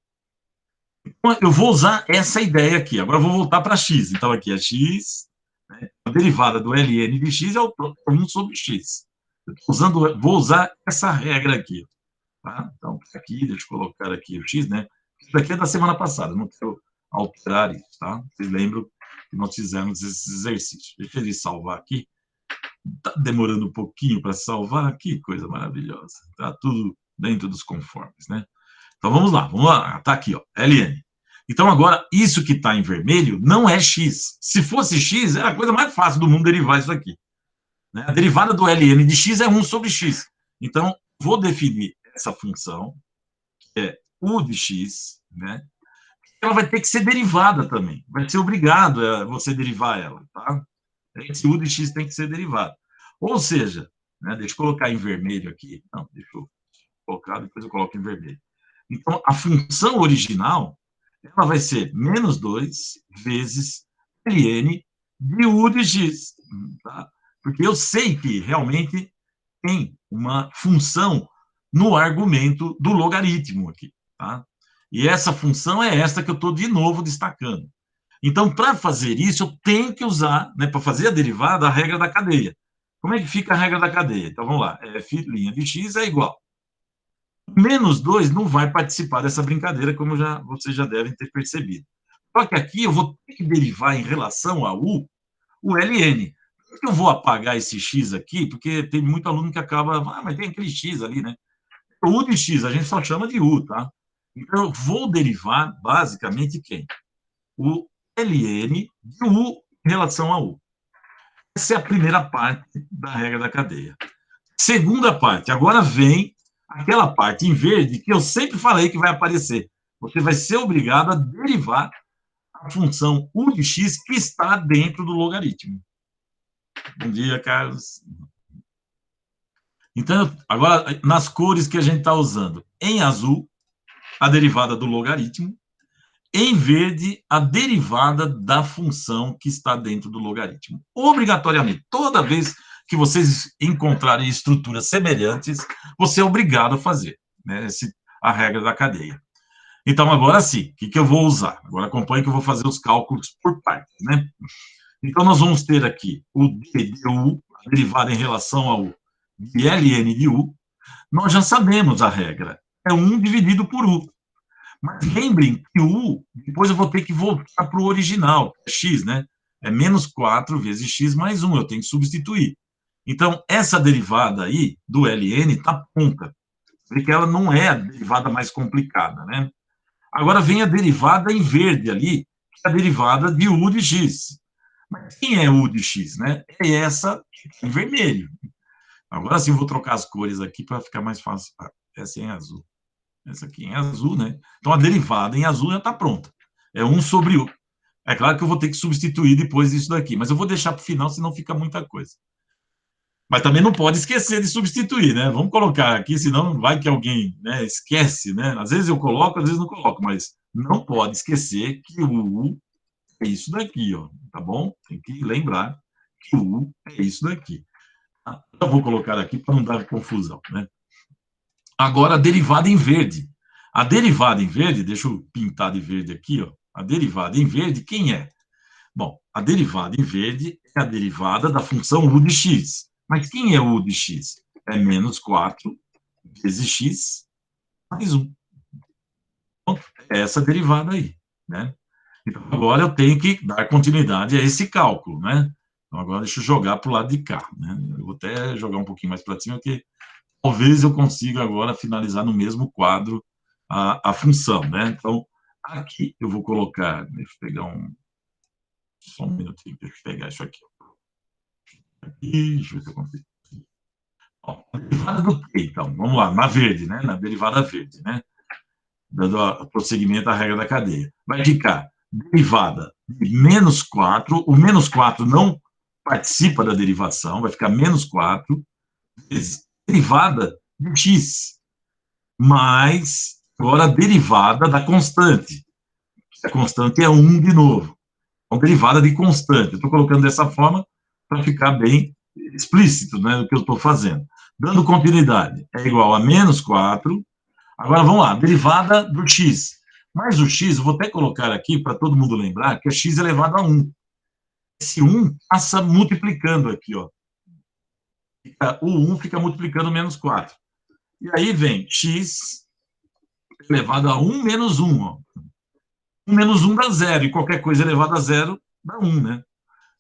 Então, eu vou usar essa ideia aqui. Agora, eu vou voltar para x. Então, aqui é x, né? A derivada do ln de x é o 1 sobre x. Vou usar essa regra aqui. Tá? Então, aqui, deixa eu colocar aqui o x, né? Isso daqui é da semana passada, não quero alterar isso, tá? Vocês lembram que nós fizemos esse exercício. Deixa ele salvar aqui. Está demorando um pouquinho para salvar, que coisa maravilhosa. Está tudo dentro dos conformes, né? Então, vamos lá. Está aqui, ó, ln. Então, agora, isso que está em vermelho não é x. Se fosse x, era a coisa mais fácil do mundo derivar isso aqui. Né? A derivada do ln de x é 1 sobre x. Então, vou definir essa função, que é u de x, né? Ela vai ter que ser derivada também. Vai ser obrigado a você derivar ela, tá? Esse u de x tem que ser derivado. Ou seja, né, deixa eu colocar em vermelho aqui. Não, deixa eu colocar, depois eu coloco em vermelho. Então, a função original, ela vai ser menos 2 vezes ln de u de x. Tá? Porque eu sei que realmente tem uma função no argumento do logaritmo aqui. Tá? E essa função é esta que eu estou de novo destacando. Então, para fazer isso, eu tenho que usar, né, para fazer a derivada, a regra da cadeia. Como é que fica a regra da cadeia? Então, vamos lá. F' de x é igual. Menos 2 não vai participar dessa brincadeira, como vocês já devem ter percebido. Só que aqui eu vou ter que derivar em relação a u, o ln. Por que eu vou apagar esse x aqui? Porque tem muito aluno que acaba... mas tem aquele x ali, né? O u de x, a gente só chama de u, tá? Então, eu vou derivar, basicamente, quem? O ln de u em relação a u. Essa é a primeira parte da regra da cadeia. Segunda parte, agora vem aquela parte em verde que eu sempre falei que vai aparecer. Você vai ser obrigado a derivar a função u de x que está dentro do logaritmo. Bom dia, Carlos. Então, agora, nas cores que a gente está usando. Em azul, a derivada do logaritmo. Em verde, a derivada da função que está dentro do logaritmo. Obrigatoriamente, toda vez que vocês encontrarem estruturas semelhantes, você é obrigado a fazer, né, a regra da cadeia. Então, agora sim, o que eu vou usar? Agora acompanhe que eu vou fazer os cálculos por partes, né? Então, nós vamos ter aqui o d de u, a derivada em relação ao de ln de u. Nós já sabemos a regra, é 1 dividido por u. Mas lembrem que o u, depois eu vou ter que voltar para o original, x, né? É menos 4 vezes x mais 1, eu tenho que substituir. Então, essa derivada aí, do ln, está pronta, porque ela não é a derivada mais complicada, né? Agora vem a derivada em verde ali, que é a derivada de u de x. Mas quem é u de x, né? É essa em vermelho. Agora sim, vou trocar as cores aqui para ficar mais fácil. Essa é em azul. Essa aqui é em azul, né? Então, a derivada em azul já está pronta. É 1 sobre u. É claro que eu vou ter que substituir depois isso daqui, mas eu vou deixar para o final, senão fica muita coisa. Mas também não pode esquecer de substituir, né? Vamos colocar aqui, senão vai que alguém, né, esquece, né? Às vezes eu coloco, às vezes não coloco, mas não pode esquecer que o U é isso daqui, ó, tá bom? Tem que lembrar que o U é isso daqui. Eu vou colocar aqui para não dar confusão, né? Agora, a derivada em verde. A derivada em verde, deixa eu pintar de verde aqui, ó. A derivada em verde, quem é? Bom, a derivada em verde é a derivada da função u de x. Mas quem é u de x? É menos 4 vezes x mais 1. Então, é essa derivada aí, né? Então, agora eu tenho que dar continuidade a esse cálculo, né? Então, agora deixa eu jogar para o lado de cá, né? Eu vou até jogar um pouquinho mais para cima, porque talvez eu consiga agora finalizar no mesmo quadro a função, né? Então, aqui eu vou colocar, deixa eu pegar só um minutinho, deixa eu pegar isso aqui. Deixa eu ver se eu consigo. Ó, a derivada do quê, então? Vamos lá, na verde, né? Na derivada verde, né? Dando prosseguimento à regra da cadeia. Vai ficar derivada de menos 4, o menos 4 não participa da derivação, vai ficar menos 4 vezes derivada de x, mais agora a derivada da constante. A constante é 1 de novo. Então, derivada de constante. Eu estou colocando dessa forma para ficar bem explícito, né, do que eu estou fazendo. Dando continuidade, é igual a menos 4. Agora, vamos lá, derivada do x. Mas o x, eu vou até colocar aqui para todo mundo lembrar que é x elevado a 1. Esse 1 passa multiplicando aqui, ó. O 1 fica multiplicando menos 4. E aí vem x elevado a 1 menos 1, ó. 1 menos 1 dá 0, e qualquer coisa elevada a 0 dá 1, né?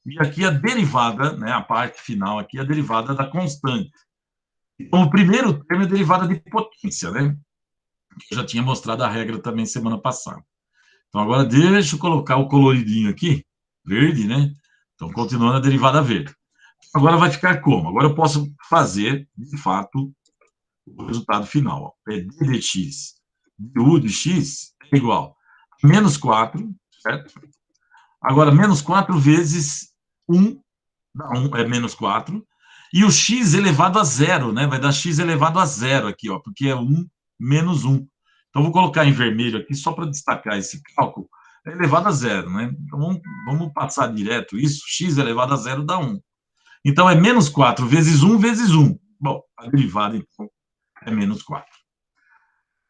E aqui a derivada, né, a parte final aqui, a derivada da constante. Então, o primeiro termo é a derivada de potência, né? Eu já tinha mostrado a regra também semana passada. Então, agora deixa eu colocar o coloridinho aqui, verde, né? Então, continuando a derivada verde. Agora vai ficar como? Agora eu posso fazer, de fato, o resultado final. Ó. É d de x de u de x é igual a menos 4, certo? Agora, menos 4 vezes 1 dá 1, é menos 4. E o x elevado a 0, né? Vai dar x elevado a 0 aqui, ó, porque é 1 menos 1. Então, vou colocar em vermelho aqui, só para destacar esse cálculo, é elevado a 0, né? Então, vamos passar direto isso, x elevado a 0 dá 1. Então, é menos 4 vezes 1 vezes 1. Bom, a derivada, então, é menos 4.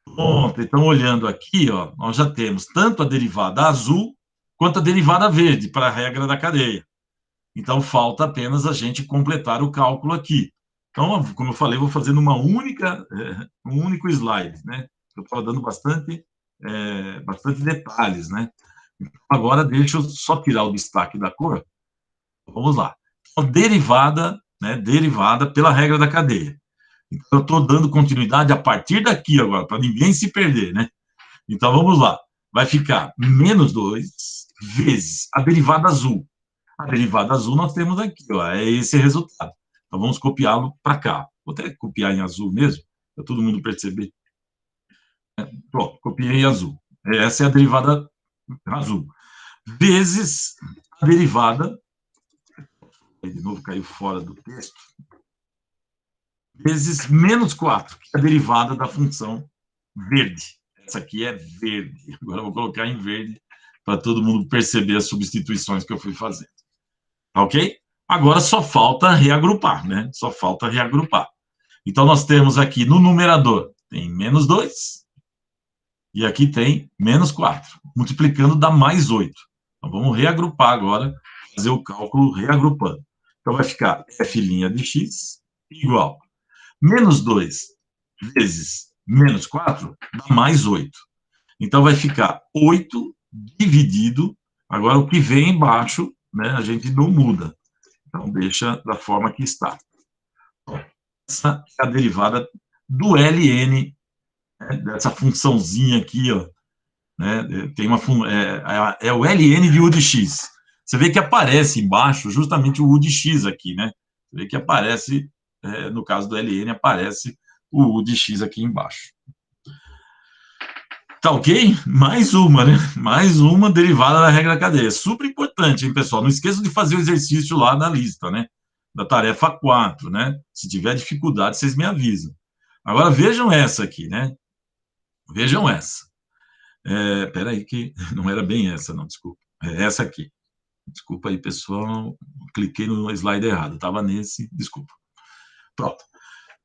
Pronto, então, olhando aqui, ó, nós já temos tanto a derivada azul quanto a derivada verde para a regra da cadeia. Então, falta apenas a gente completar o cálculo aqui. Então, como eu falei, eu vou fazer numa um único slide, né? Eu estou dando bastante detalhes, né? Agora, deixa eu só tirar o destaque da cor. Vamos lá. Então, derivada, né? Derivada pela regra da cadeia. Então, eu estou dando continuidade a partir daqui agora, para ninguém se perder, né? Então, vamos lá. Vai ficar menos 2 vezes a derivada azul. A derivada azul nós temos aqui, ó, é esse resultado. Então, vamos copiá-lo para cá. Vou até copiar em azul mesmo, para todo mundo perceber. Pronto, copiei em azul. Essa é a derivada azul. Vezes a derivada, de novo caiu fora do texto, vezes menos 4, que é a derivada da função verde. Essa aqui é verde. Agora eu vou colocar em verde para todo mundo perceber as substituições que eu fui fazendo. Ok? Agora só falta reagrupar, né? Só falta reagrupar. Então, nós temos aqui no numerador, tem menos 2, e aqui tem menos 4. Multiplicando dá mais 8. Então, vamos reagrupar agora, fazer o cálculo reagrupando. Então, vai ficar f' de x igual menos 2 vezes menos 4 dá mais 8. Então, vai ficar 8 dividido, agora o que vem embaixo né, a gente não muda. Então, deixa da forma que está. Essa é a derivada do ln, né, dessa funçãozinha aqui, ó, né, tem é o ln de u de x. Você vê que aparece embaixo justamente o u de x aqui, né? Você vê que aparece, no caso do ln, aparece o u de x aqui embaixo. Tá ok? Mais uma, né? Mais uma derivada da regra da cadeia. Super importante, hein, pessoal? Não esqueça de fazer o exercício lá na lista, né? Da tarefa 4, né? Se tiver dificuldade, vocês me avisam. Agora, vejam essa aqui, né? Vejam essa. Peraí que não era bem essa, não, desculpa. É essa aqui. Desculpa aí, pessoal. Cliquei no slide errado. Estava nesse, desculpa. Pronto.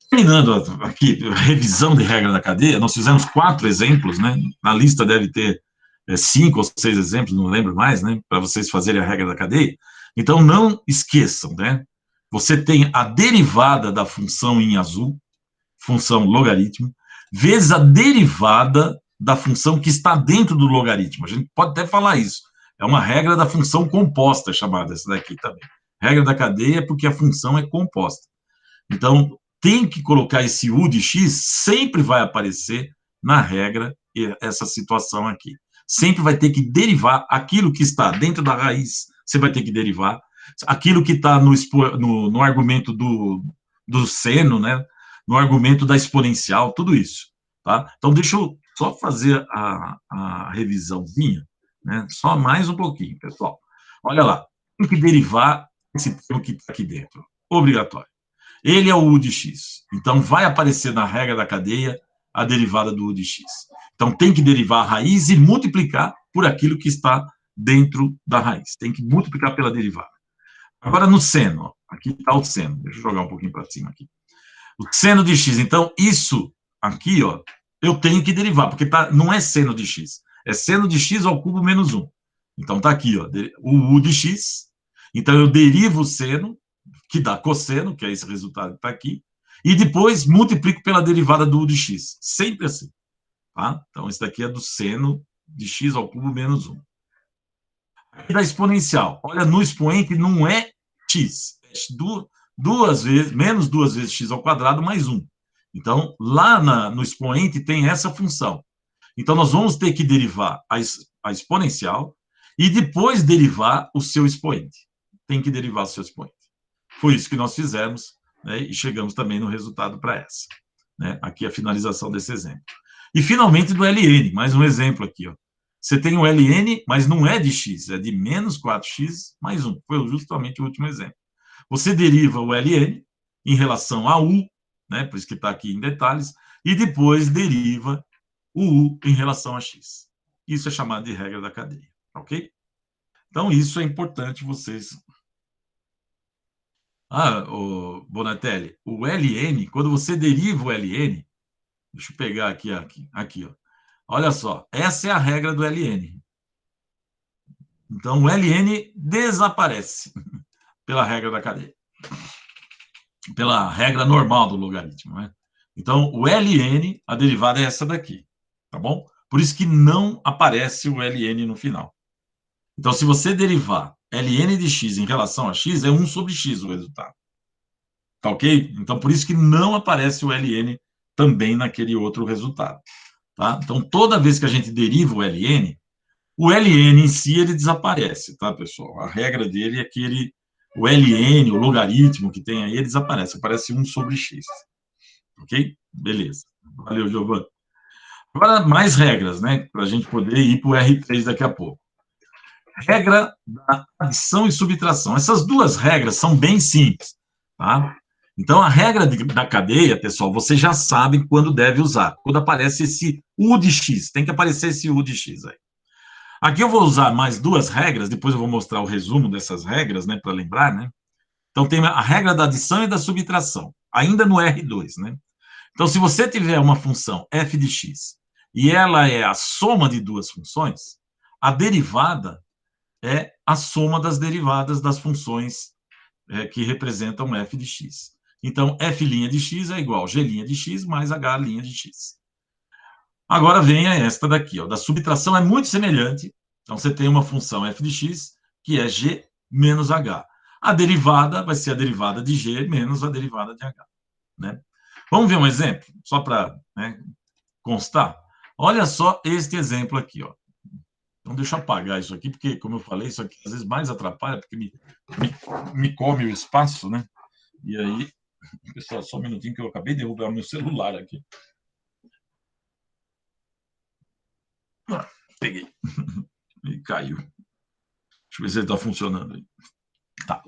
Terminando aqui, revisão de regra da cadeia, nós fizemos 4 exemplos, né? Na lista deve ter 5 ou 6 exemplos, não lembro mais, né? Para vocês fazerem a regra da cadeia. Então, não esqueçam, né? Você tem a derivada da função em azul, função logaritmo, vezes a derivada da função que está dentro do logaritmo. A gente pode até falar isso. É uma regra da função composta, chamada essa daqui também. Regra da cadeia porque a função é composta. Então, tem que colocar esse u de x, sempre vai aparecer na regra essa situação aqui. Sempre vai ter que derivar aquilo que está dentro da raiz, você vai ter que derivar. Aquilo que está no argumento do seno, né? No argumento da exponencial, tudo isso. Tá? Então, deixa eu só fazer a revisãozinha, né? Só mais um pouquinho, pessoal. Olha lá, tem que derivar esse termo que está aqui dentro. Obrigatório. Ele é o u de x. Então, vai aparecer na regra da cadeia a derivada do u de x. Então, tem que derivar a raiz e multiplicar por aquilo que está dentro da raiz. Tem que multiplicar pela derivada. Agora, no seno. Ó, aqui está o seno. Deixa eu jogar um pouquinho para cima aqui. O seno de x. Então, isso aqui, ó, eu tenho que derivar, porque não é seno de x. É seno de x ao cubo menos 1. Então, está aqui, ó, o u de x. Então, eu derivo o seno, que dá cosseno, que é esse resultado que está aqui, e depois multiplico pela derivada do u de x. Sempre assim. Tá? Então, isso daqui é do seno de x ao cubo menos 1. Aqui da exponencial. Olha, no expoente não é x. É duas vezes, menos 2 vezes x ao quadrado mais 1. Então, lá no expoente tem essa função. Então, nós vamos ter que derivar a exponencial e depois derivar o seu expoente. Tem que derivar o seu expoente. Foi isso que nós fizemos, né, e chegamos também no resultado para essa. Né? Aqui a finalização desse exemplo. E, finalmente, do ln, mais um exemplo aqui. Ó. Você tem o ln, mas não é de x, é de menos 4x mais 1. Foi justamente o último exemplo. Você deriva o ln em relação a u, né, por isso que está aqui em detalhes, e depois deriva o u em relação a x. Isso é chamado de regra da cadeia, ok? Então, isso é importante vocês... o Bonatelli, o ln, quando você deriva o ln, deixa eu pegar aqui, ó. Olha só, essa é a regra do ln. Então, o ln desaparece pela regra da cadeia. Pela regra normal do logaritmo, né? Então, o ln, a derivada é essa daqui, tá bom? Por isso que não aparece o ln no final. Então, se você derivar ln de x em relação a x, é 1 sobre x o resultado. Tá ok? Então, por isso que não aparece o ln também naquele outro resultado. Tá? Então, toda vez que a gente deriva o ln em si, ele desaparece, tá, pessoal? A regra dele é que o ln, o logaritmo que tem aí, ele desaparece. Aparece 1 sobre x. Ok? Beleza. Valeu, Giovanni. Agora, mais regras, né? Para a gente poder ir para o R3 daqui a pouco. Regra da adição e subtração. Essas duas regras são bem simples, tá? Então, a regra da cadeia, pessoal, vocês já sabem quando deve usar. Quando aparece esse u de x, tem que aparecer esse u de x aí. Aqui eu vou usar mais 2 regras, depois eu vou mostrar o resumo dessas regras, né, para lembrar, né? Então, tem a regra da adição e da subtração, ainda no R2, né? Então, se você tiver uma função f de x e ela é a soma de 2 funções, a derivada é a soma das derivadas das funções que representam f de x. Então, f' de x é igual a g' de x mais h' de x. Agora vem esta daqui, ó, da subtração é muito semelhante. Então, você tem uma função f de x que é g' menos H. A derivada vai ser a derivada de G menos a derivada de H. Né? Vamos ver um exemplo, só para, né, constar? Olha só este exemplo aqui. Ó. Então, deixa eu apagar isso aqui, porque, como eu falei, isso aqui às vezes mais atrapalha, porque me come o espaço, né? E aí, pessoal, só um minutinho que eu acabei de derrubar o meu celular aqui. Ah, peguei. E caiu. Deixa eu ver se ele está funcionando aí. Tá.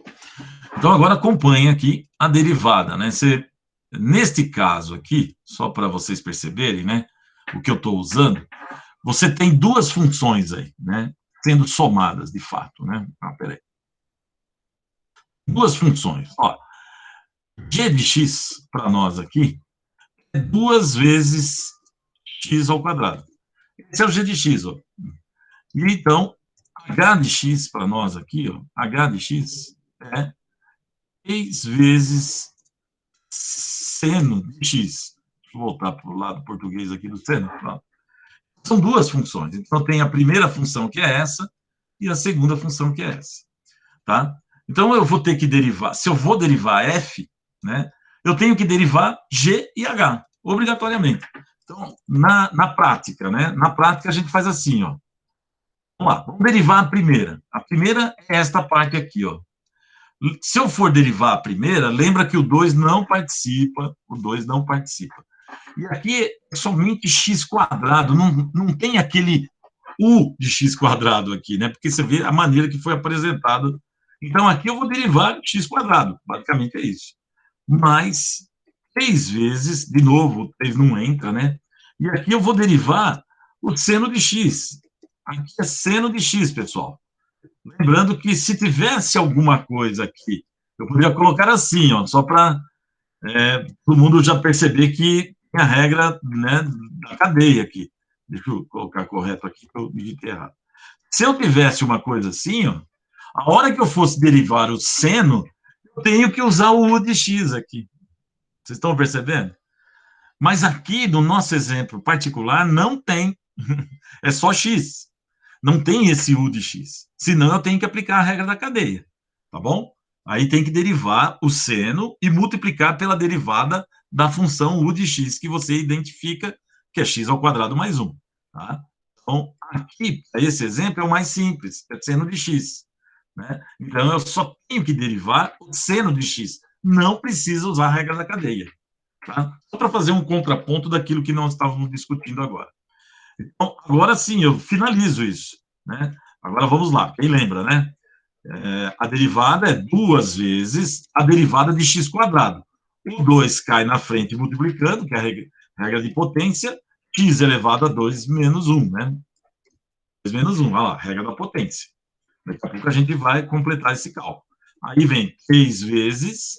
Então, agora acompanhe aqui a derivada, né? Neste caso aqui, só para vocês perceberem, né? O que eu estou usando, você tem duas funções aí, né? Sendo somadas, de fato, né? Ah, peraí. Duas funções. Ó, g de x, para nós aqui, é 2 vezes x ao quadrado. Esse é o g de x, ó. E então, h de x para nós aqui, ó, h de x é 3 vezes seno de x. Deixa eu voltar para o lado português aqui do seno. Tá? São duas funções. Então, tem a primeira função, que é essa, e a segunda função, que é essa. Tá? Então, eu vou ter que derivar, se eu vou derivar f, né, eu tenho que derivar g e h, obrigatoriamente. Então, na prática, né, na prática a gente faz assim, ó. Vamos lá, vamos derivar a primeira. A primeira é esta parte aqui, ó. Se eu for derivar a primeira, lembra que o 2 não participa, o 2 não participa. E aqui é somente x quadrado, não tem aquele u de x quadrado aqui, né? Porque você vê a maneira que foi apresentado. Então, aqui eu vou derivar x quadrado, basicamente é isso. Mais 3 vezes, de novo, 3 não entra, né? E aqui eu vou derivar o seno de x. Aqui é seno de x, pessoal. Lembrando que se tivesse alguma coisa aqui, eu poderia colocar assim, ó, só para todo mundo já perceber que tem a regra, né, da cadeia aqui. Deixa eu colocar correto aqui, que eu digitei errado. Se eu tivesse uma coisa assim, ó, a hora que eu fosse derivar o seno, eu tenho que usar o u de x aqui. Vocês estão percebendo? Mas aqui, no nosso exemplo particular, não tem. É só x. Não tem esse u de x. Senão, eu tenho que aplicar a regra da cadeia. Tá bom? Aí tem que derivar o seno e multiplicar pela derivada da função u de x, que você identifica que é x ao quadrado mais 1. Tá? Então, aqui, esse exemplo é o mais simples, é seno de x. Né? Então, eu só tenho que derivar o seno de x. Não precisa usar a regra da cadeia. Tá? Só para fazer um contraponto daquilo que nós estávamos discutindo agora. Então, agora sim, eu finalizo isso. Né? Agora vamos lá, quem lembra, né? A derivada é 2 vezes a derivada de x quadrado. O 2 cai na frente multiplicando, que é a regra de potência, x elevado a 2 menos 1, né? 2 menos 1, olha lá, regra da potência. Daqui a pouco a gente vai completar esse cálculo. Aí vem 3 vezes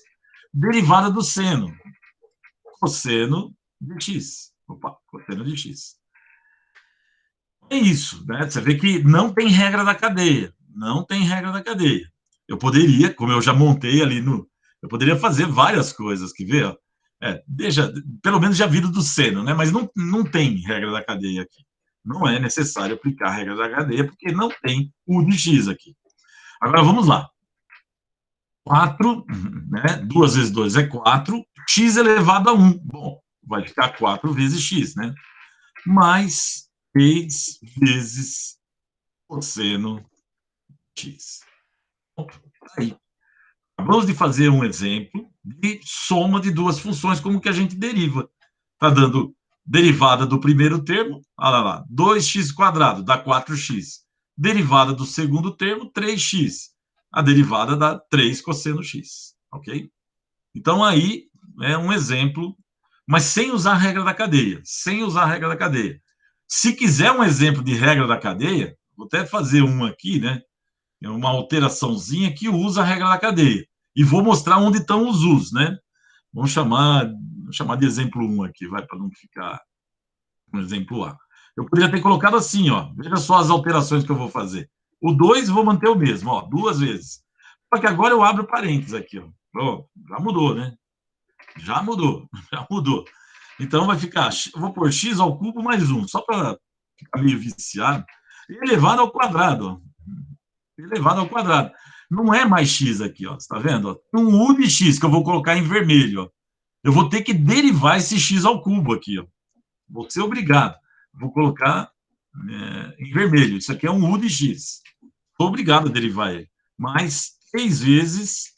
derivada do seno, cosseno de x. Opa, cosseno de x. É isso, né? Você vê que não tem regra da cadeia. Não tem regra da cadeia. Eu poderia, como eu já montei ali no. Eu poderia fazer várias coisas, que vê? Deixa, pelo menos já viram do seno, né? Mas não tem regra da cadeia aqui. Não é necessário aplicar a regra da cadeia, porque não tem u de x aqui. Agora vamos lá. 4, né? 2 vezes 2 é 4, x elevado a 1. Bom, vai ficar 4 vezes x, né? Mais 3 vezes cosseno x. Aí, acabamos de fazer um exemplo de soma de duas funções, como que a gente deriva. Está dando derivada do primeiro termo, olha lá, 2x quadrado dá 4x. Derivada do segundo termo, 3x. A derivada dá 3 cosseno x. Ok? Então, aí é um exemplo, mas sem usar a regra da cadeia. Sem usar a regra da cadeia. Se quiser um exemplo de regra da cadeia, vou até fazer um aqui, né? É uma alteraçãozinha que usa a regra da cadeia. E vou mostrar onde estão os usos, né? Vamos chamar de exemplo 1 aqui, vai, para não ficar um exemplo A. Eu poderia ter colocado assim, ó. Veja só as alterações que eu vou fazer. O 2 vou manter o mesmo, ó, 2 vezes. Só que agora eu abro parênteses aqui, ó. Oh, já mudou, né? Já mudou, já mudou. Então vai ficar, eu vou pôr x ao cubo mais 1, só para ficar meio viciado. Elevado ao quadrado, ó. Elevado ao quadrado. Não é mais x aqui, ó. Você está vendo? Ó? Um u de x que eu vou colocar em vermelho. Ó. Eu vou ter que derivar esse x ao cubo aqui. Ó. Vou ser obrigado. Vou colocar em vermelho. Isso aqui é um u de x. Estou obrigado a derivar ele. Mais 3 vezes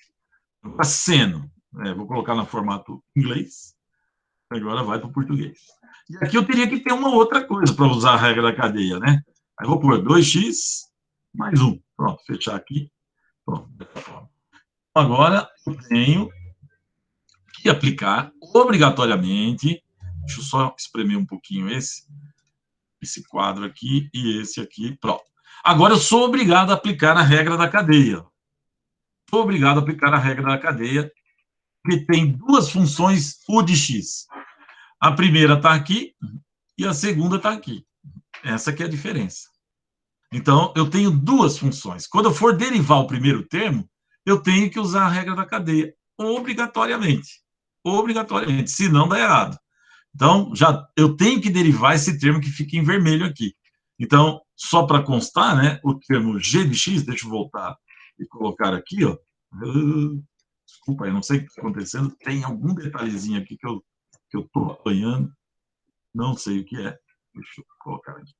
seno. Vou colocar no formato inglês. Agora vai para o português. E aqui eu teria que ter uma outra coisa para usar a regra da cadeia, né? Aí vou pôr 2x mais 1. Pronto, fechar aqui. Pronto, dessa forma. Agora eu tenho que aplicar obrigatoriamente. Deixa eu só espremer um pouquinho esse quadro aqui e esse aqui. Pronto. Agora eu sou obrigado a aplicar a regra da cadeia. Sou obrigado a aplicar a regra da cadeia, que tem duas funções u de x. A primeira está aqui e a segunda está aqui. Essa que é a diferença. Então, eu tenho duas funções. Quando eu for derivar o primeiro termo, eu tenho que usar a regra da cadeia, obrigatoriamente. Obrigatoriamente, senão dá errado. Então, eu tenho que derivar esse termo que fica em vermelho aqui. Então, só para constar, né, o termo g de x, deixa eu voltar e colocar aqui, ó. Desculpa, eu não sei o que está acontecendo, tem algum detalhezinho aqui que eu estou apanhando, não sei o que é. Deixa eu colocar aqui.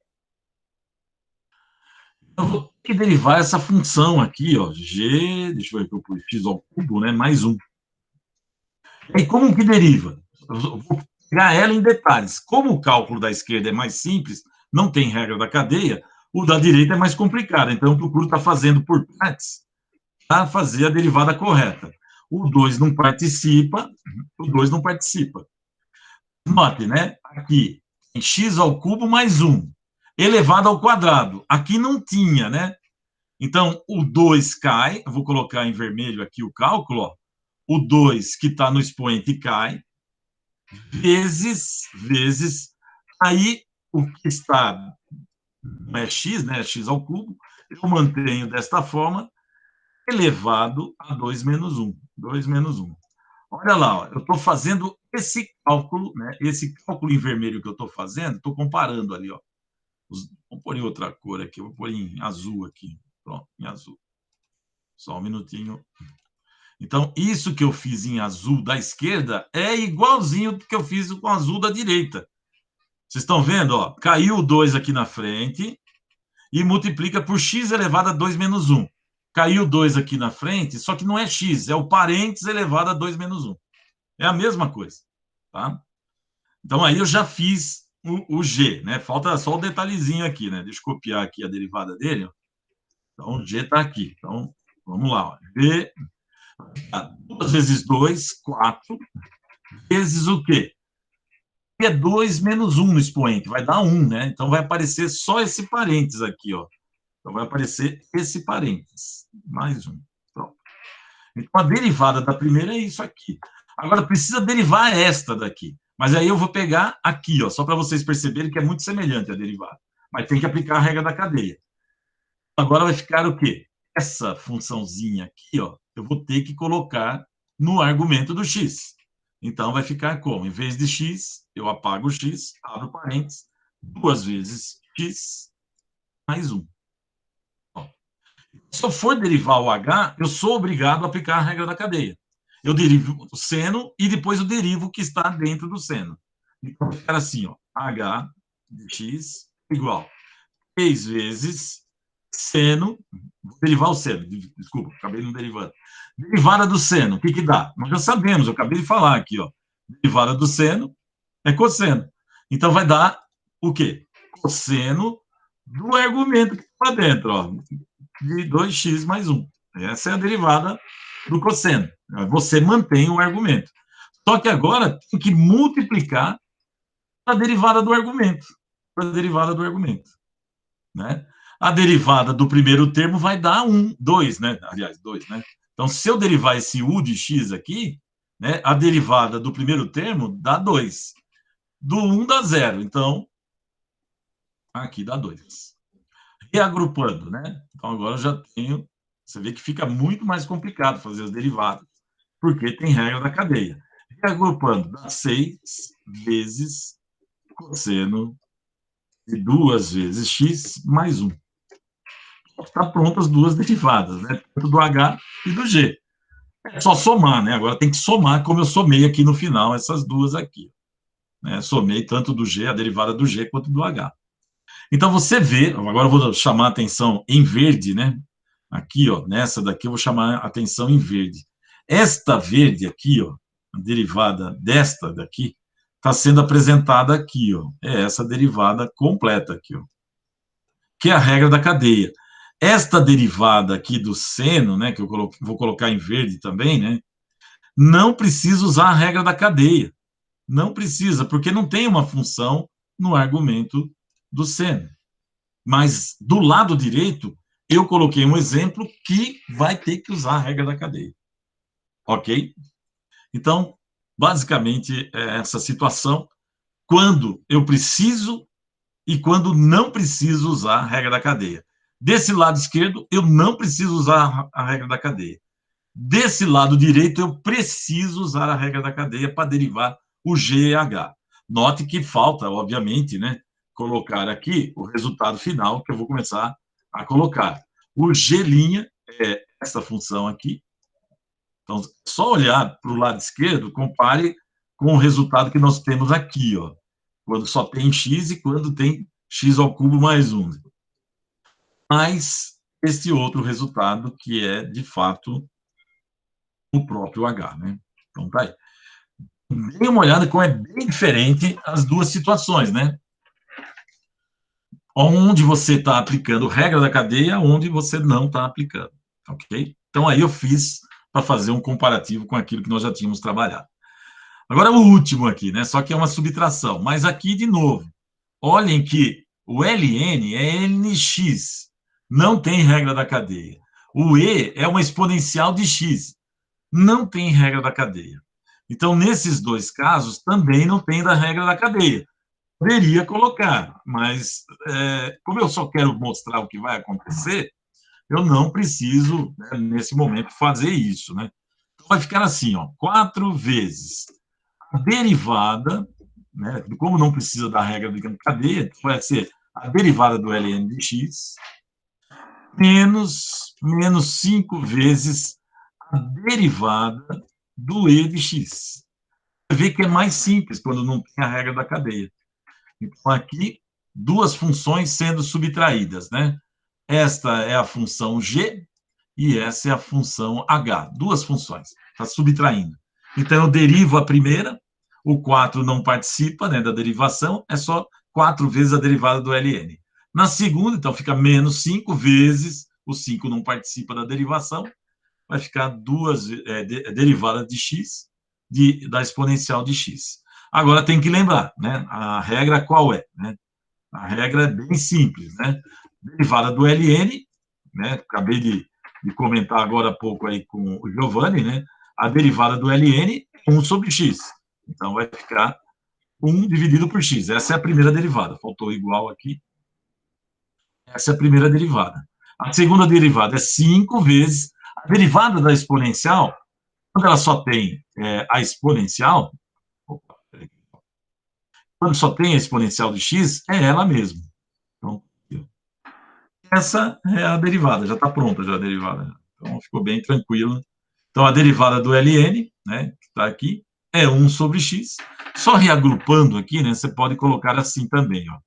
Eu vou ter que derivar essa função aqui, ó, g, deixa eu ver que eu pus x ao cubo, né, mais 1. E como que deriva? Eu vou pegar ela em detalhes. Como o cálculo da esquerda é mais simples, não tem regra da cadeia, o da direita é mais complicado. Então, eu procuro estar fazendo por partes para fazer a derivada correta. O 2 não participa, o 2 não participa. Note, né? Aqui, x ao cubo mais 1, elevado ao quadrado. Aqui não tinha, né? Então, o 2 cai, eu vou colocar em vermelho aqui o cálculo, ó. O 2 que está no expoente cai, vezes, aí o que está, não é x, né? É x ao cubo, eu mantenho desta forma, elevado a 2 menos 1. 2 menos 1. Olha lá, ó, eu estou fazendo esse cálculo, né? Esse cálculo em vermelho que eu estou fazendo, estou comparando ali, ó. Vou pôr em outra cor aqui, vou pôr em azul aqui. Pronto, em azul. Só um minutinho. Então, isso que eu fiz em azul da esquerda é igualzinho do que eu fiz com azul da direita. Vocês estão vendo? Ó, caiu o 2 aqui na frente e multiplica por x elevado a 2 menos 1. Caiu 2 aqui na frente, só que não é x, é o parênteses elevado a 2 menos 1. É a mesma coisa. Tá? Então, aí eu já fiz o g, né? Falta só o detalhezinho aqui, né? Deixa eu copiar aqui a derivada dele. Ó. Então, o g está aqui. Então, vamos lá. Ó. G, 2 vezes 2, 4, vezes o quê? É 2 menos 1 no expoente, vai dar 1, né? Então, vai aparecer só esse parênteses aqui, ó. Então, vai aparecer esse parênteses, mais 1. Pronto. Então, a derivada da primeira é isso aqui. Agora, precisa derivar esta daqui. Mas aí eu vou pegar aqui, ó, só para vocês perceberem que é muito semelhante a derivada. Mas tem que aplicar a regra da cadeia. Agora vai ficar o quê? Essa funçãozinha aqui, ó, eu vou ter que colocar no argumento do x. Então, vai ficar como? Em vez de x, eu apago o x, abro parênteses, 2 vezes x mais 1. Se eu for derivar o h, eu sou obrigado a aplicar a regra da cadeia. Eu derivo o seno e depois eu derivo o que está dentro do seno. Então, fica assim, ó, h de x igual 3 vezes seno, vou derivar o seno, desculpa, acabei não derivando. Derivada do seno, o que que dá? Nós já sabemos, eu acabei de falar aqui, ó. Derivada do seno é cosseno. Então, vai dar o quê? Cosseno do argumento que está dentro, ó, de 2x mais 1. Essa é a derivada do cosseno. Você mantém o argumento. Só que agora tem que multiplicar a derivada do argumento. A derivada do argumento. Né? A derivada do primeiro termo vai dar 1, 2, né? Aliás, 2, né? Então, se eu derivar esse u de x aqui, né, a derivada do primeiro termo dá 2. Do 1 dá 0. Então, aqui dá 2. Reagrupando, né? Então, agora eu já tenho... Você vê que fica muito mais complicado fazer as derivadas, porque tem regra da cadeia. Reagrupando, dá 6 vezes cosseno de 2 vezes x mais 1. Está pronto as duas derivadas, né? Tanto do H e do G. É só somar, né? Agora tem que somar, como eu somei aqui no final, essas duas aqui. Né? Somei tanto do G, a derivada do G, quanto do H. Então, você vê, agora eu vou chamar a atenção em verde, né? Aqui, ó, nessa daqui eu vou chamar a atenção em verde. Esta verde aqui, ó, a derivada desta daqui, está sendo apresentada aqui, ó. É essa derivada completa aqui, ó, que é a regra da cadeia. Esta derivada aqui do seno, né, que eu vou colocar em verde também, né, não precisa usar a regra da cadeia. Não precisa, porque não tem uma função no argumento do seno. Mas do lado direito, eu coloquei um exemplo que vai ter que usar a regra da cadeia. Ok? Então, basicamente, é essa situação quando eu preciso e quando não preciso usar a regra da cadeia. Desse lado esquerdo, eu não preciso usar a regra da cadeia. Desse lado direito, eu preciso usar a regra da cadeia para derivar o GH. Note que falta, obviamente, né, colocar aqui o resultado final, que eu vou começar a colocar. O G' é essa função aqui. Então, só olhar para o lado esquerdo, compare com o resultado que nós temos aqui, ó, quando só tem x e quando tem x ao cubo mais 1. Mais esse outro resultado, que é, de fato, o próprio H, né? Então, tá aí. Dê uma olhada como é bem diferente as duas situações, né? Onde você está aplicando regra da cadeia, onde você não está aplicando, ok? Então, aí eu fiz para fazer um comparativo com aquilo que nós já tínhamos trabalhado. Agora, o último aqui, né? Só que é uma subtração. Mas aqui, de novo, olhem que o Ln é Nx, não tem regra da cadeia. O E é uma exponencial de x, não tem regra da cadeia. Então, nesses dois casos, também não tem da regra da cadeia. Poderia colocar, mas como eu só quero mostrar o que vai acontecer, eu não preciso, né, nesse momento, fazer isso. Né? Então, vai ficar assim, ó, 4 vezes a derivada, né, como não precisa da regra da cadeia, vai ser a derivada do Ln de x menos 5 vezes a derivada do E de x. Você vê que é mais simples quando não tem a regra da cadeia. Então, aqui, duas funções sendo subtraídas, né? Esta é a função g e essa é a função h. Duas funções, está subtraindo. Então, eu derivo a primeira, o 4 não participa, né, da derivação, é só 4 vezes a derivada do Ln. Na segunda, então, fica menos 5 vezes, o 5 não participa da derivação, vai ficar duas derivadas de x da exponencial de x. Agora tem que lembrar, né? A regra qual é? Né? A regra é bem simples, né? Derivada do Ln, né? Acabei de comentar agora há pouco aí com o Giovanni, né? A derivada do Ln é 1 sobre x. Então vai ficar 1 dividido por x. Essa é a primeira derivada. Faltou igual aqui. Essa é a primeira derivada. A segunda derivada é 5 vezes a derivada da exponencial. Quando ela só tem a exponencial, quando só tem a exponencial de x, é ela mesma. Então, essa é a derivada, já está pronta já a derivada. Então, ficou bem tranquilo. Então, a derivada do Ln, né, que está aqui, é 1 sobre x. Só reagrupando aqui, né, você pode colocar assim também, ó.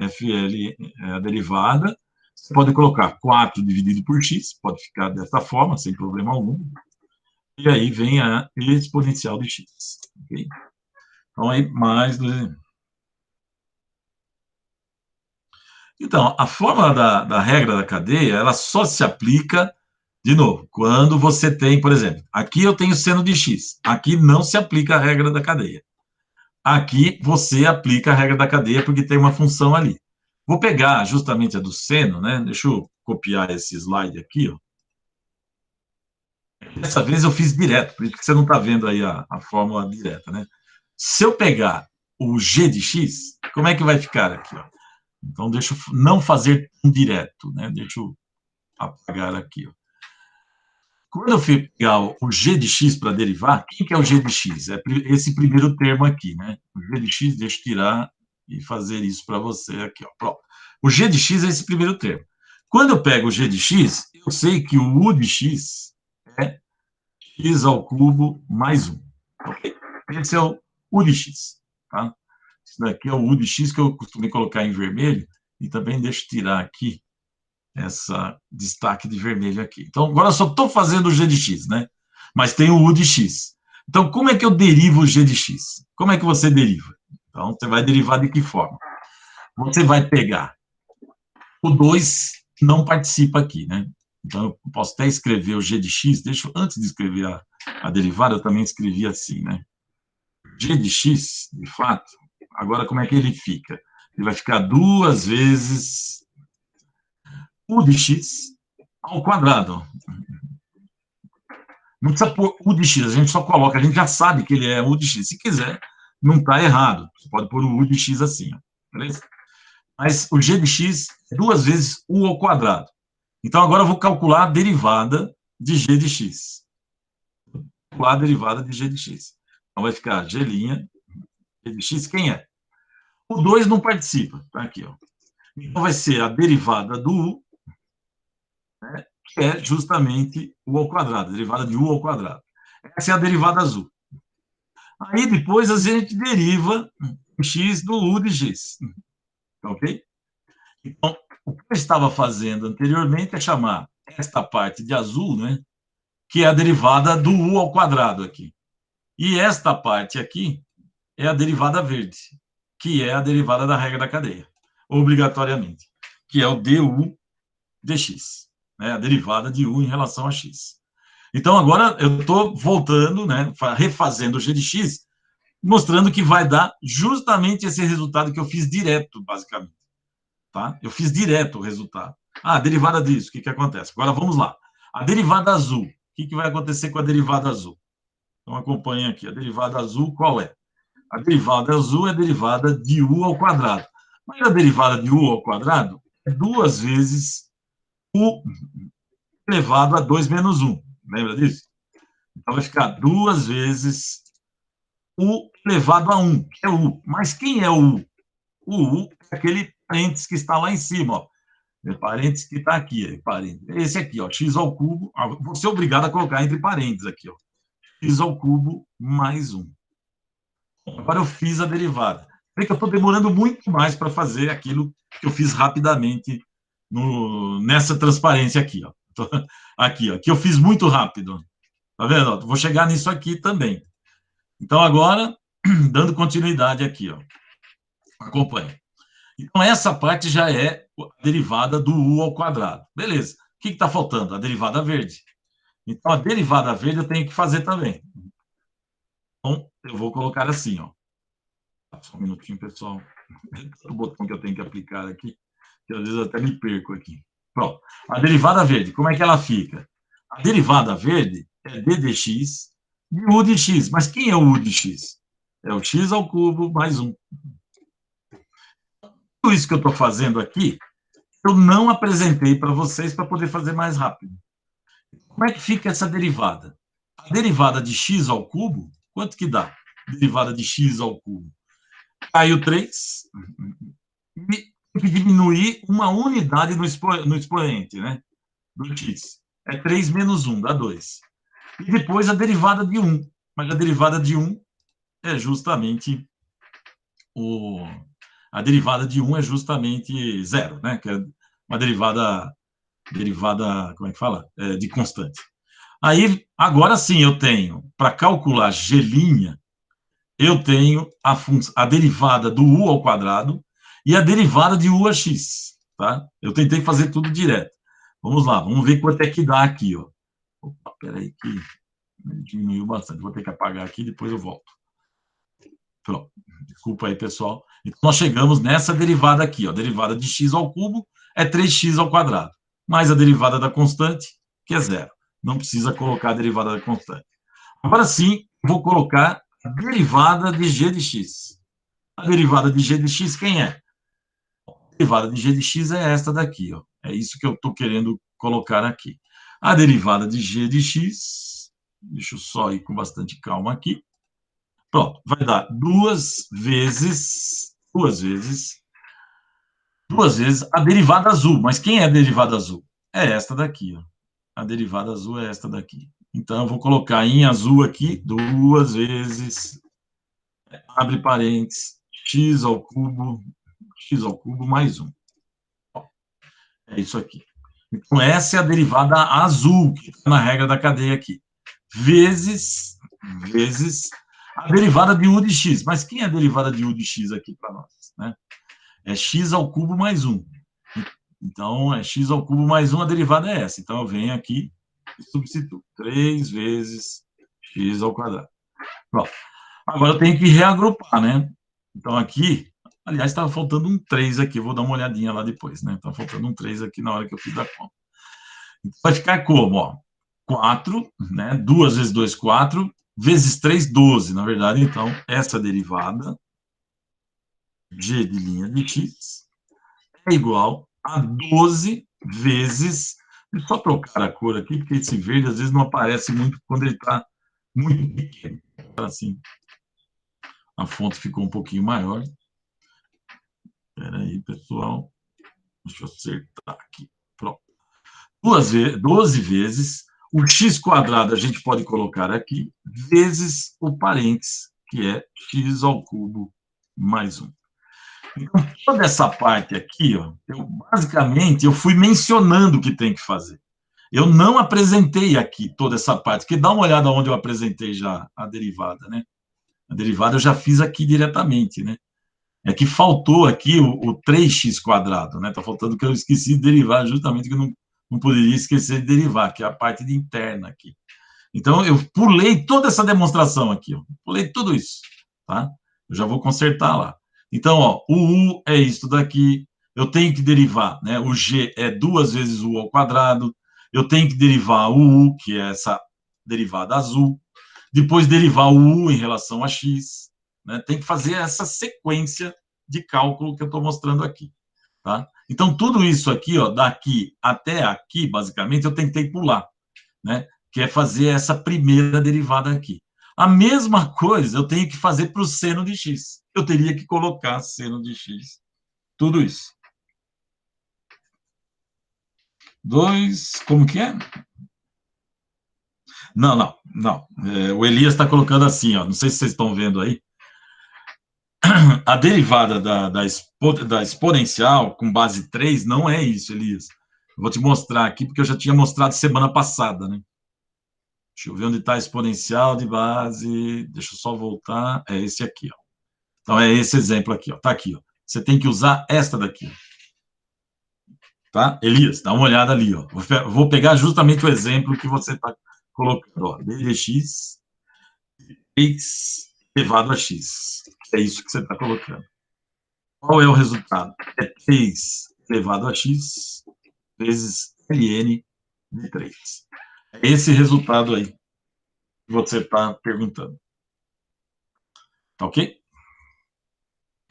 FL é a derivada. Você pode colocar 4 dividido por x, pode ficar dessa forma, sem problema algum. E aí vem a exponencial de x. Okay? Então, aí, mais... Então, a fórmula da regra da cadeia, ela só se aplica, de novo, quando você tem, por exemplo, aqui eu tenho seno de x, aqui não se aplica a regra da cadeia. Aqui você aplica a regra da cadeia porque tem uma função ali. Vou pegar justamente a do seno, né? Deixa eu copiar esse slide aqui, ó. Dessa vez eu fiz direto, por isso que você não está vendo aí a fórmula direta, né? Se eu pegar o g de x, como é que vai ficar aqui, ó? Então, deixa eu não fazer direto, né? Deixa eu apagar aqui, ó. Quando eu pegar o g de x para derivar, quem que é o g de x? É esse primeiro termo aqui, né? O g de x, deixa eu tirar e fazer isso para você aqui, ó. Pronto. O g de x é esse primeiro termo. Quando eu pego o g de x, eu sei que o u de x é x ao cubo mais 1. Okay? Esse é o u de x. Tá? Isso daqui é o u de x que eu costumei colocar em vermelho, e também deixo tirar aqui essa destaque de vermelho aqui. Então, agora eu só estou fazendo o g de x, né? Mas tem o u de x. Então, como é que eu derivo o g de x? Como é que você deriva? Então, você vai derivar de que forma? Você vai pegar o 2, que não participa aqui, né? Então, eu posso até escrever o g de x, antes de escrever a derivada, eu também escrevi assim, né? G de x, de fato, agora como é que ele fica? Ele vai ficar 2 vezes u de x ao quadrado. Não precisa pôr u de x, a gente só coloca, a gente já sabe que ele é u de x. Se quiser, não está errado. Você pode pôr o u de x assim, ó, beleza? Mas o g de x é 2 vezes u ao quadrado. Então, agora eu vou calcular a derivada de g de x. Calcular a derivada de g de x. Então, vai ficar g', g de x, quem é? O 2 não participa, tá aqui, ó. Então, vai ser a derivada do u, né, que é justamente u ao quadrado, a derivada de u ao quadrado. Essa é a derivada azul. Aí, depois, a gente deriva o x do u de x. Ok? Então, o que eu estava fazendo anteriormente é chamar esta parte de azul, né, que é a derivada do u ao quadrado aqui. E esta parte aqui é a derivada verde, que é a derivada da regra da cadeia, obrigatoriamente, que é o du dx, né, a derivada de u em relação a x. Então, agora eu estou voltando, né, refazendo o g de x, mostrando que vai dar justamente esse resultado que eu fiz direto, basicamente. Tá? Eu fiz direto o resultado. Ah, derivada disso, o que acontece? Agora vamos lá. A derivada azul. O que vai acontecer com a derivada azul? Então, acompanhe aqui. A derivada azul, qual é? A derivada azul é a derivada de u ao quadrado. Mas a derivada de u ao quadrado é 2 vezes u elevado a 2 menos 1. Lembra disso? Então, vai ficar 2 vezes u elevado a 1, que é u. Mas quem é o u? O u é aquele parênteses que está lá em cima, ó. É parênteses que está aqui, parênteses. Esse aqui, ó, x ao cubo. Vou ser obrigado a colocar entre parênteses aqui, ó. X ao cubo mais 1. Agora eu fiz a derivada. Sei que eu estou demorando muito mais para fazer aquilo que eu fiz rapidamente nessa transparência aqui, ó. Aqui, ó, que eu fiz muito rápido. Tá vendo? Vou chegar nisso aqui também. Então, agora, dando continuidade aqui, ó. Acompanhe. Então, essa parte já é a derivada do u ao quadrado. Beleza. O que está faltando? A derivada verde. Então, a derivada verde eu tenho que fazer também. Então, eu vou colocar assim, ó. Só um minutinho, pessoal. O botão que eu tenho que aplicar aqui, que às vezes eu até me perco aqui. Pronto. A derivada verde, como é que ela fica? A derivada verde é d de x e u de x. Mas quem é o u de x? É o x ao cubo mais 1. Tudo isso que eu estou fazendo aqui, eu não apresentei para vocês para poder fazer mais rápido. Como é que fica essa derivada? A derivada de x ao cubo, quanto que dá? Derivada de x ao cubo. Caiu 3, e tem que diminuir uma unidade no expoente, né? Do x. É 3 menos 1, dá 2. E depois a derivada de 1. Mas a derivada de 1 é justamente a derivada de 1 é justamente 0, né? Que é uma derivada, como é que fala? De constante. Aí, agora sim, eu tenho, para calcular g', eu tenho a derivada do u ao quadrado e a derivada de u a x, tá? Eu tentei fazer tudo direto. Vamos lá, vamos ver quanto é que dá aqui, ó. Opa, peraí que diminuiu bastante. Vou ter que apagar aqui, depois eu volto. Pronto. Desculpa aí, pessoal. Então, nós chegamos nessa derivada aqui, ó. A derivada de x ao cubo é 3x ao quadrado, mais a derivada da constante, que é 0. Não precisa colocar a derivada da constante. Agora sim, vou colocar a derivada de g de x. A derivada de g de x, quem é? A derivada de g de x é esta daqui, ó. É isso que eu estou querendo colocar aqui. A derivada de g de x, deixa eu só ir com bastante calma aqui. Pronto, vai dar 2 vezes duas vezes a derivada azul. Mas quem é a derivada azul? É esta daqui, ó. A derivada azul é esta daqui. Então, eu vou colocar em azul aqui, duas vezes, abre parênteses, x ao cubo mais 1. É isso aqui. Então, essa é a derivada azul, que está na regra da cadeia aqui. Vezes a derivada de u de x. Mas quem é a derivada de u de x aqui para nós? Né? É x ao cubo mais 1. Então, é x ao cubo mais 1, a derivada é essa. Então, eu venho aqui e substituo. 3 vezes x ao quadrado. Pronto. Agora, eu tenho que reagrupar, né? Então, aqui, aliás, estava faltando um 3 aqui. Eu vou dar uma olhadinha lá depois, né? Estava faltando um 3 aqui na hora que eu fiz a conta. Então, vai ficar como, ó? 4, né? 2 vezes 2, 4. Vezes 3, 12. Na verdade, então, essa derivada, g de linha de x, é igual a 12 vezes... Deixa eu só trocar a cor aqui, porque esse verde às vezes não aparece muito quando ele está muito pequeno. Assim, a fonte ficou um pouquinho maior. Espera aí, pessoal. Deixa eu acertar aqui. Pronto. 12 vezes o x² a gente pode colocar aqui, vezes o parênteses, que é x ao cubo mais 1. Então, toda essa parte aqui, ó, basicamente, eu fui mencionando o que tem que fazer. Eu não apresentei aqui toda essa parte, porque dá uma olhada onde eu apresentei já a derivada, né? A derivada eu já fiz aqui diretamente, né? É que faltou aqui o 3x², né? Está faltando que eu esqueci de derivar, justamente que eu não poderia esquecer de derivar, que é a parte de interna aqui. Então, eu pulei toda essa demonstração aqui, ó. Pulei tudo isso, tá? Eu já vou consertar lá. Então, ó, o u é isso daqui, eu tenho que derivar, né? O g é 2 vezes u ao quadrado, eu tenho que derivar o u, que é essa derivada azul, depois derivar o u em relação a x, né? Tem que fazer essa sequência de cálculo que eu estou mostrando aqui, tá? Então, tudo isso aqui, ó, daqui até aqui, basicamente, eu tentei pular, né? Que é fazer essa primeira derivada aqui. A mesma coisa eu tenho que fazer para o seno de x. Eu teria que colocar seno de x. Tudo isso. 2, como que é? Não. O Elias está colocando assim, ó. Não sei se vocês estão vendo aí. A derivada da exponencial com base 3 não é isso, Elias. Eu vou te mostrar aqui, porque eu já tinha mostrado semana passada, né? Deixa eu ver onde está a exponencial de base. Deixa eu só voltar. É esse aqui, ó. Então, é esse exemplo aqui, ó. Está aqui, ó. Você tem que usar esta daqui, ó. Tá? Elias, dá uma olhada ali, ó. Vou pegar justamente o exemplo que você está colocando, ó. dx x elevado a x. É isso que você está colocando. Qual é o resultado? É 3 elevado a x vezes ln de 3. É esse resultado aí que você está perguntando. Tá ok?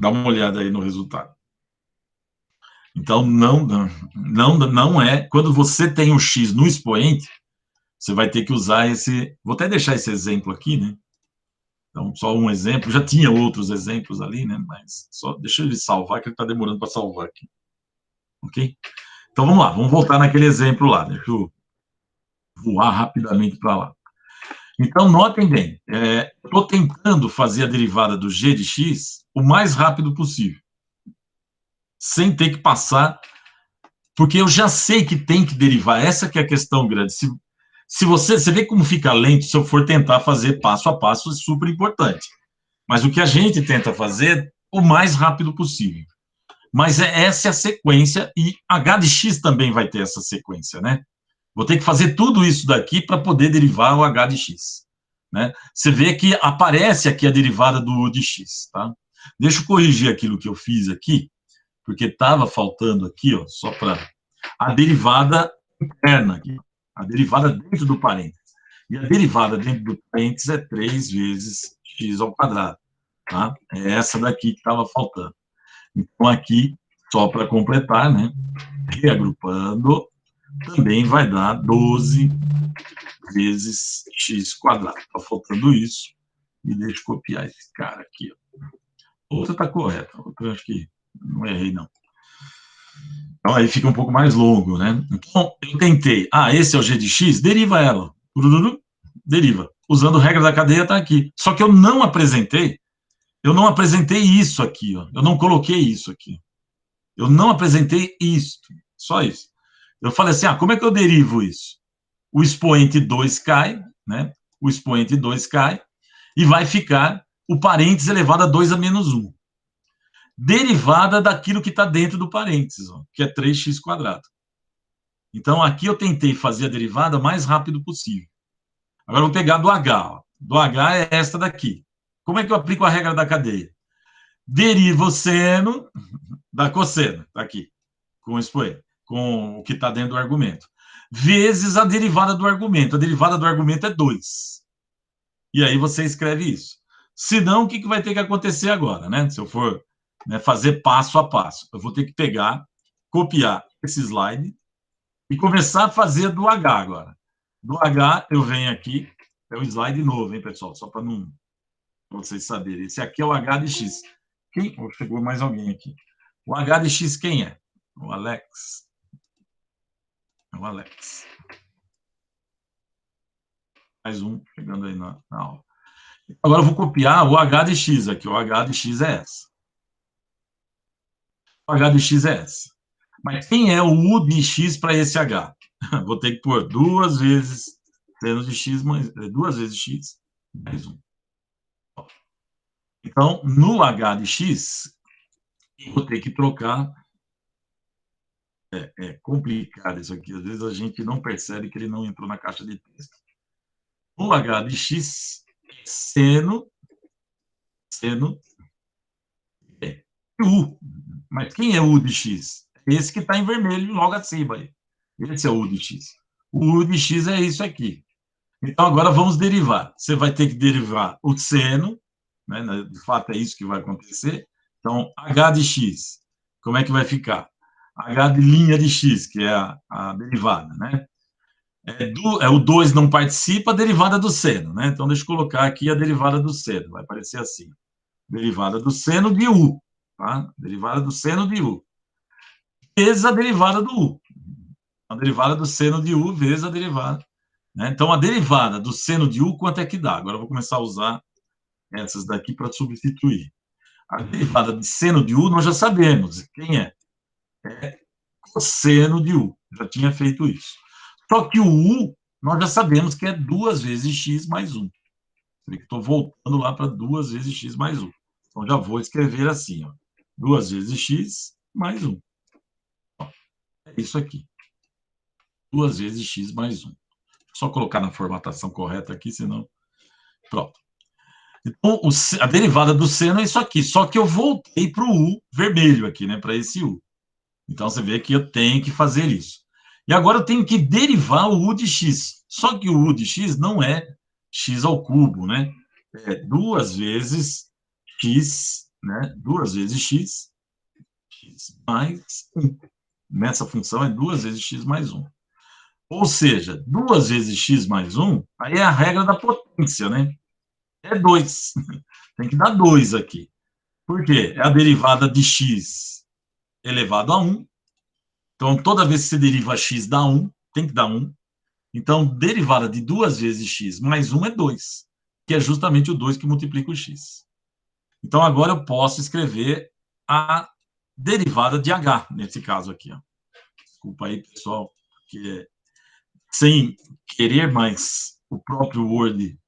Dá uma olhada aí no resultado. Então, não é... Quando você tem o x no expoente, você vai ter que usar esse... Vou até deixar esse exemplo aqui, né? Então, só um exemplo. Já tinha outros exemplos ali, né? Mas só deixa ele salvar, que ele está demorando para salvar aqui. Ok? Então, vamos lá. Vamos voltar naquele exemplo lá. Deixa eu voar rapidamente para lá. Então, notem bem. Estou tentando fazer a derivada do g de x o mais rápido possível, sem ter que passar... Porque eu já sei que tem que derivar. Essa que é a questão grande. Se você vê como fica lento se eu for tentar fazer passo a passo, é super importante. Mas o que a gente tenta fazer é o mais rápido possível. Mas essa é a sequência, e h de x também vai ter essa sequência, né? Vou ter que fazer tudo isso daqui para poder derivar o h de x, né? Você vê que aparece aqui a derivada do u de x, tá? Deixa eu corrigir aquilo que eu fiz aqui, porque estava faltando aqui, ó, só para a derivada interna aqui, a derivada dentro do parênteses. E a derivada dentro do parênteses é 3 vezes x ao quadrado, tá? É essa daqui que estava faltando. Então, aqui, só para completar, né, reagrupando, também vai dar 12 vezes x². Está faltando isso. E deixa eu copiar esse cara aqui, ó. Outra está correta, outra eu acho que não errei, não. Então, aí fica um pouco mais longo, né? Então, eu tentei. Esse é o g de x? Deriva ela. Deriva. Usando regra da cadeia, está aqui. Só que eu não apresentei isso aqui, ó. Eu não coloquei isso aqui. Eu não apresentei isso. Só isso. Eu falei assim, como é que eu derivo isso? O expoente 2 cai, né? O expoente 2 cai e vai ficar o parênteses elevado a 2 a menos 1. Derivada daquilo que está dentro do parênteses, ó, que é 3x². Então, aqui eu tentei fazer a derivada mais rápido possível. Agora, eu vou pegar do H. Ó. Do H é esta daqui. Como é que eu aplico a regra da cadeia? Deriva o seno da cosseno, está aqui, com o expoente, com o que está dentro do argumento, vezes a derivada do argumento. A derivada do argumento é 2. E aí você escreve isso. Senão, o que vai ter que acontecer agora, né? Se eu for fazer passo a passo, eu vou ter que pegar, copiar esse slide e começar a fazer do H agora. Do H, eu venho aqui, é um slide novo, hein, pessoal? Só para não vocês saberem. Esse aqui é o H de X. Chegou mais alguém aqui. O H de X quem é? O Alex. É o Alex. Mais um chegando aí na aula. Agora eu vou copiar o H de X aqui. O H de X é essa. O H de X é essa. Mas quem é o U de X para esse H? Vou ter que pôr 2 vezes seno de X, 2 vezes X, mais 1. Então, no H de X, eu vou ter que trocar. É complicado isso aqui. Às vezes a gente não percebe que ele não entrou na caixa de texto. O H de X é seno é U. Mas quem é U de X? Esse que está em vermelho logo acima. Aí. Esse é o U de X. O U de X é isso aqui. Então, agora vamos derivar. Você vai ter que derivar o seno, né? De fato, é isso que vai acontecer. Então, H de X, como é que vai ficar? H de linha de X, que é a derivada, né? O 2 não participa, a derivada do seno, né? Então, deixa eu colocar aqui a derivada do seno. Vai aparecer assim. Derivada do seno de U, tá? Derivada do seno de U. Vezes a derivada do U. A derivada do seno de U vezes a derivada. Né? Então, a derivada do seno de U, quanto é que dá? Agora eu vou começar a usar essas daqui para substituir. A derivada de seno de U, nós já sabemos. Quem é? É cosseno de U. Já tinha feito isso. Só que o U, nós já sabemos que é 2 vezes x mais 1. Estou voltando lá para 2 vezes x mais 1. Então, já vou escrever assim, ó. 2 vezes x mais 1. É isso aqui. 2 vezes x mais 1. Só colocar na formatação correta aqui, senão... Pronto. Então, a derivada do seno é isso aqui. Só que eu voltei para o U vermelho aqui, né? Para esse U. Então, você vê que eu tenho que fazer isso. E agora eu tenho que derivar o U de x. Só que o U de x não é x ao cubo, né? É 2 vezes x, né? 2 vezes x mais 1. Nessa função é 2 vezes x mais 1. Ou seja, 2 vezes x mais 1, aí é a regra da potência, né? É 2. Tem que dar 2 aqui. Por quê? É a derivada de x elevado a 1. Então, toda vez que você deriva x dá 1, tem que dar 1. Então, derivada de 2 vezes x mais 1 é 2, que é justamente o 2 que multiplica o x. Então, agora eu posso escrever a derivada de h, nesse caso aqui. Ó. Desculpa aí, pessoal, que sem querer, mas o próprio Word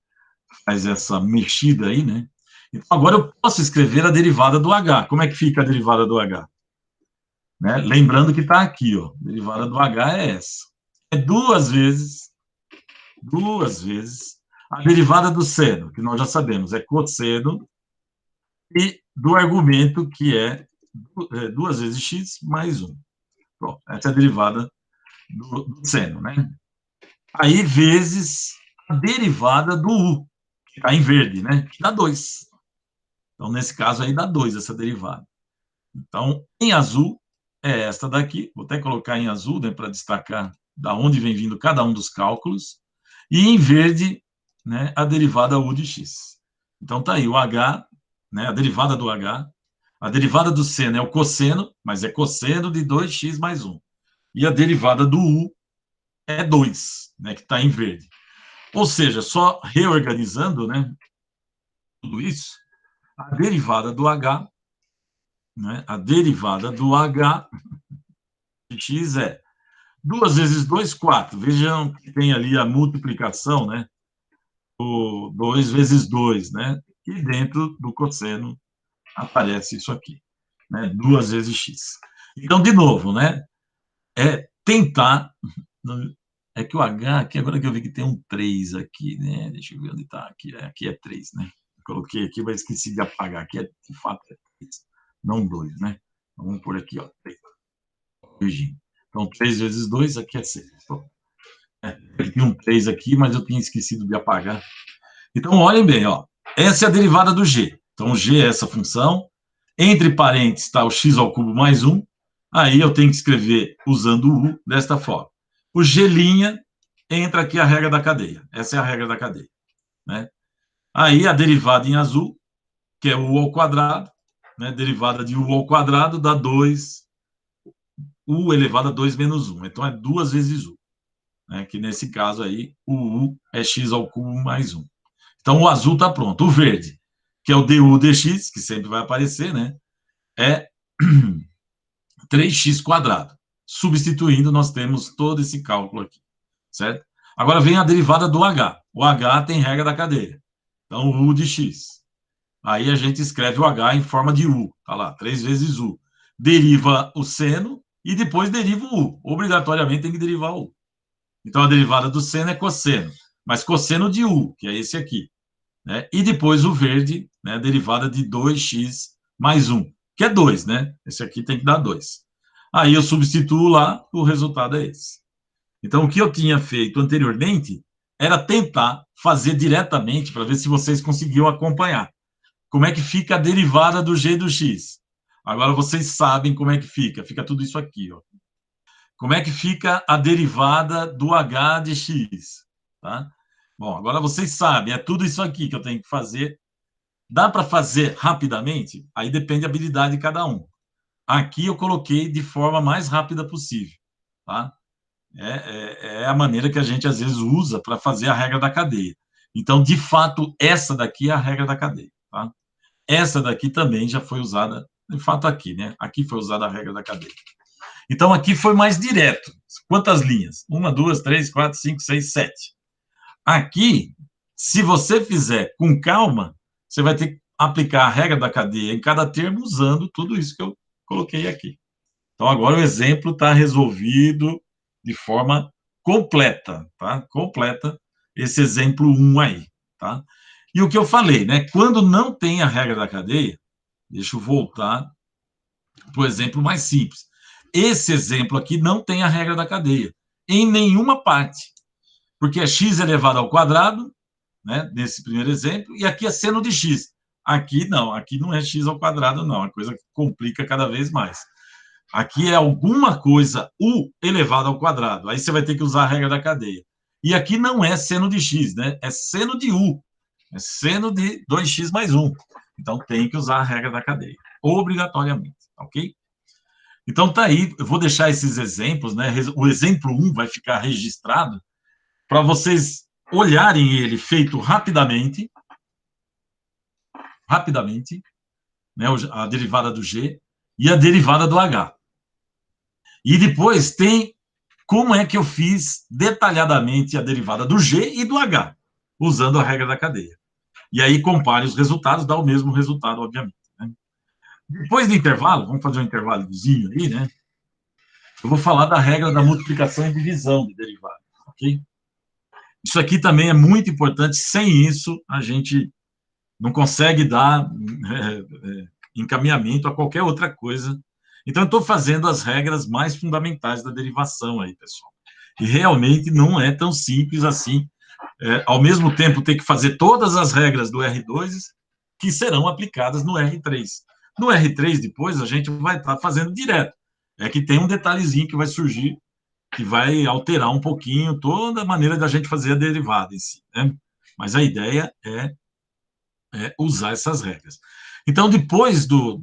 faz essa mexida aí, né? Então, agora eu posso escrever a derivada do h. Como é que fica a derivada do h? Né? Lembrando que está aqui, ó. A derivada do h é essa. É 2 vezes a derivada do seno, que nós já sabemos, é cosseno, e do argumento, que é 2 vezes x mais 1. Pronto, essa é a derivada do seno, né? Aí, vezes a derivada do u, que está em verde, né? Que dá 2. Então, nesse caso aí, dá 2 essa derivada. Então, em azul, é esta daqui. Vou até colocar em azul, né, para destacar da onde vem vindo cada um dos cálculos. E em verde, né, a derivada u de x. Então, está aí o h, né, a derivada do h, A derivada do seno é o cosseno, mas é cosseno de 2x mais 1. E a derivada do u é 2, né, que está em verde. Ou seja, só reorganizando, né, tudo isso, a derivada do h, né, a derivada do h de x é 2 vezes 2, 4. Vejam que tem ali a multiplicação, né, o 2 vezes 2, né, e dentro do cosseno aparece isso aqui, né, 2 vezes x. Então, de novo, né, é tentar... É que o H, aqui, agora que eu vi que tem um 3 aqui, né? Deixa eu ver onde está. Aqui é 3, né? Eu coloquei aqui, mas esqueci de apagar. Aqui, de fato, é 3, não 2, né? Então, vamos por aqui, ó, 3. Então, 3 vezes 2, aqui é 6. Tinha um 3 aqui, mas eu tinha esquecido de apagar. Então, olhem bem, ó. Essa é a derivada do g. Então, g é essa função. Entre parênteses está o x ao cubo mais 1. Aí eu tenho que escrever usando o u desta forma. O g' entra aqui a regra da cadeia. Essa é a regra da cadeia, né? Aí a derivada em azul, que é u ao quadrado, né? Derivada de u ao quadrado dá 2, u elevado a 2 menos 1. Então é 2 vezes u, né? Que nesse caso aí, o u é x ao cubo mais 1. Então o azul está pronto. O verde, que é o du dx, que sempre vai aparecer, né? É 3x quadrado. Substituindo, nós temos todo esse cálculo aqui, certo? Agora vem a derivada do h. O h tem regra da cadeia. Então, u de x. Aí a gente escreve o h em forma de u. Tá lá, 3 vezes u. Deriva o seno e depois deriva o u. Obrigatoriamente tem que derivar o u. Então, a derivada do seno é cosseno. Mas cosseno de u, que é esse aqui. Né? E depois o verde, né? Derivada de 2x mais 1, que é 2, né? Esse aqui tem que dar 2. Aí eu substituo lá, o resultado é esse. Então, o que eu tinha feito anteriormente era tentar fazer diretamente para ver se vocês conseguiam acompanhar. Como é que fica a derivada do g do x? Agora vocês sabem como é que fica. Fica tudo isso aqui, ó. Como é que fica a derivada do h de x? Tá? Bom, agora vocês sabem, é tudo isso aqui que eu tenho que fazer. Dá para fazer rapidamente? Aí depende da habilidade de cada um. Aqui eu coloquei de forma mais rápida possível, tá? É a maneira que a gente, às vezes, usa para fazer a regra da cadeia. Então, de fato, essa daqui é a regra da cadeia, tá? Essa daqui também já foi usada, de fato, aqui, né? Aqui foi usada a regra da cadeia. Então, aqui foi mais direto. Quantas linhas? 1, 2, 3, 4, 5, 6, 7. Aqui, se você fizer com calma, você vai ter que aplicar a regra da cadeia em cada termo usando tudo isso que eu coloquei aqui. Então, agora o exemplo está resolvido de forma completa, tá? Completa esse exemplo 1 aí, tá? E o que eu falei, né? Quando não tem a regra da cadeia, deixa eu voltar para o exemplo mais simples. Esse exemplo aqui não tem a regra da cadeia em nenhuma parte, porque é x elevado ao quadrado, né? Nesse primeiro exemplo, e aqui é seno de x. Aqui não é x ao quadrado, não. A coisa complica cada vez mais. Aqui é alguma coisa, u elevado ao quadrado. Aí você vai ter que usar a regra da cadeia. E aqui não é seno de x, né? É seno de u. É seno de 2x mais 1. Então, tem que usar a regra da cadeia. Obrigatoriamente, ok? Então, tá aí. Eu vou deixar esses exemplos, né? O exemplo 1 vai ficar registrado para vocês olharem ele feito rapidamente, né? A derivada do g e a derivada do h. E depois tem como é que eu fiz detalhadamente a derivada do g e do h, usando a regra da cadeia. E aí compare os resultados, dá o mesmo resultado, obviamente. Né? Depois do intervalo, vamos fazer um intervalozinho aí, né? Eu vou falar da regra da multiplicação e divisão de derivada, ok? Isso aqui também é muito importante. Sem isso, a gente não consegue dar encaminhamento a qualquer outra coisa. Então, eu estou fazendo as regras mais fundamentais da derivação aí, pessoal. E realmente não é tão simples assim. Ao mesmo tempo, ter que fazer todas as regras do R2 que serão aplicadas no R3. No R3, depois, a gente vai estar fazendo direto. É que tem um detalhezinho que vai surgir, que vai alterar um pouquinho toda a maneira da gente fazer a derivada em si, né? Mas a ideia é usar essas regras. Então, depois do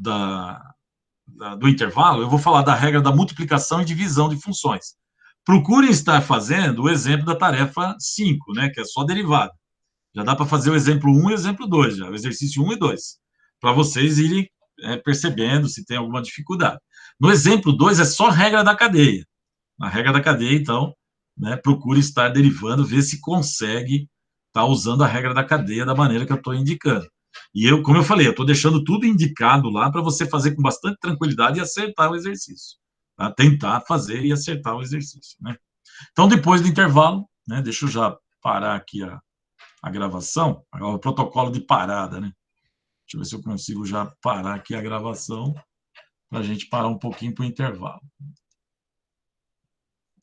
intervalo, eu vou falar da regra da multiplicação e divisão de funções. Procurem estar fazendo o exemplo da tarefa 5, né, que é só derivada. Já dá para fazer o exemplo 1 e o exemplo 2, já, o exercício 1 e 2, para vocês irem percebendo se tem alguma dificuldade. No exemplo 2 é só regra da cadeia. Na regra da cadeia, então, né, procure estar derivando, ver se consegue estar usando a regra da cadeia da maneira que eu estou indicando. E eu, como eu falei, eu estou deixando tudo indicado lá para você fazer com bastante tranquilidade e acertar o exercício. Tá? Tentar fazer e acertar o exercício. Né? Então, depois do intervalo, né, deixa eu já parar aqui a gravação, o protocolo de parada, né? Deixa eu ver se eu consigo já parar aqui a gravação para a gente parar um pouquinho para o intervalo.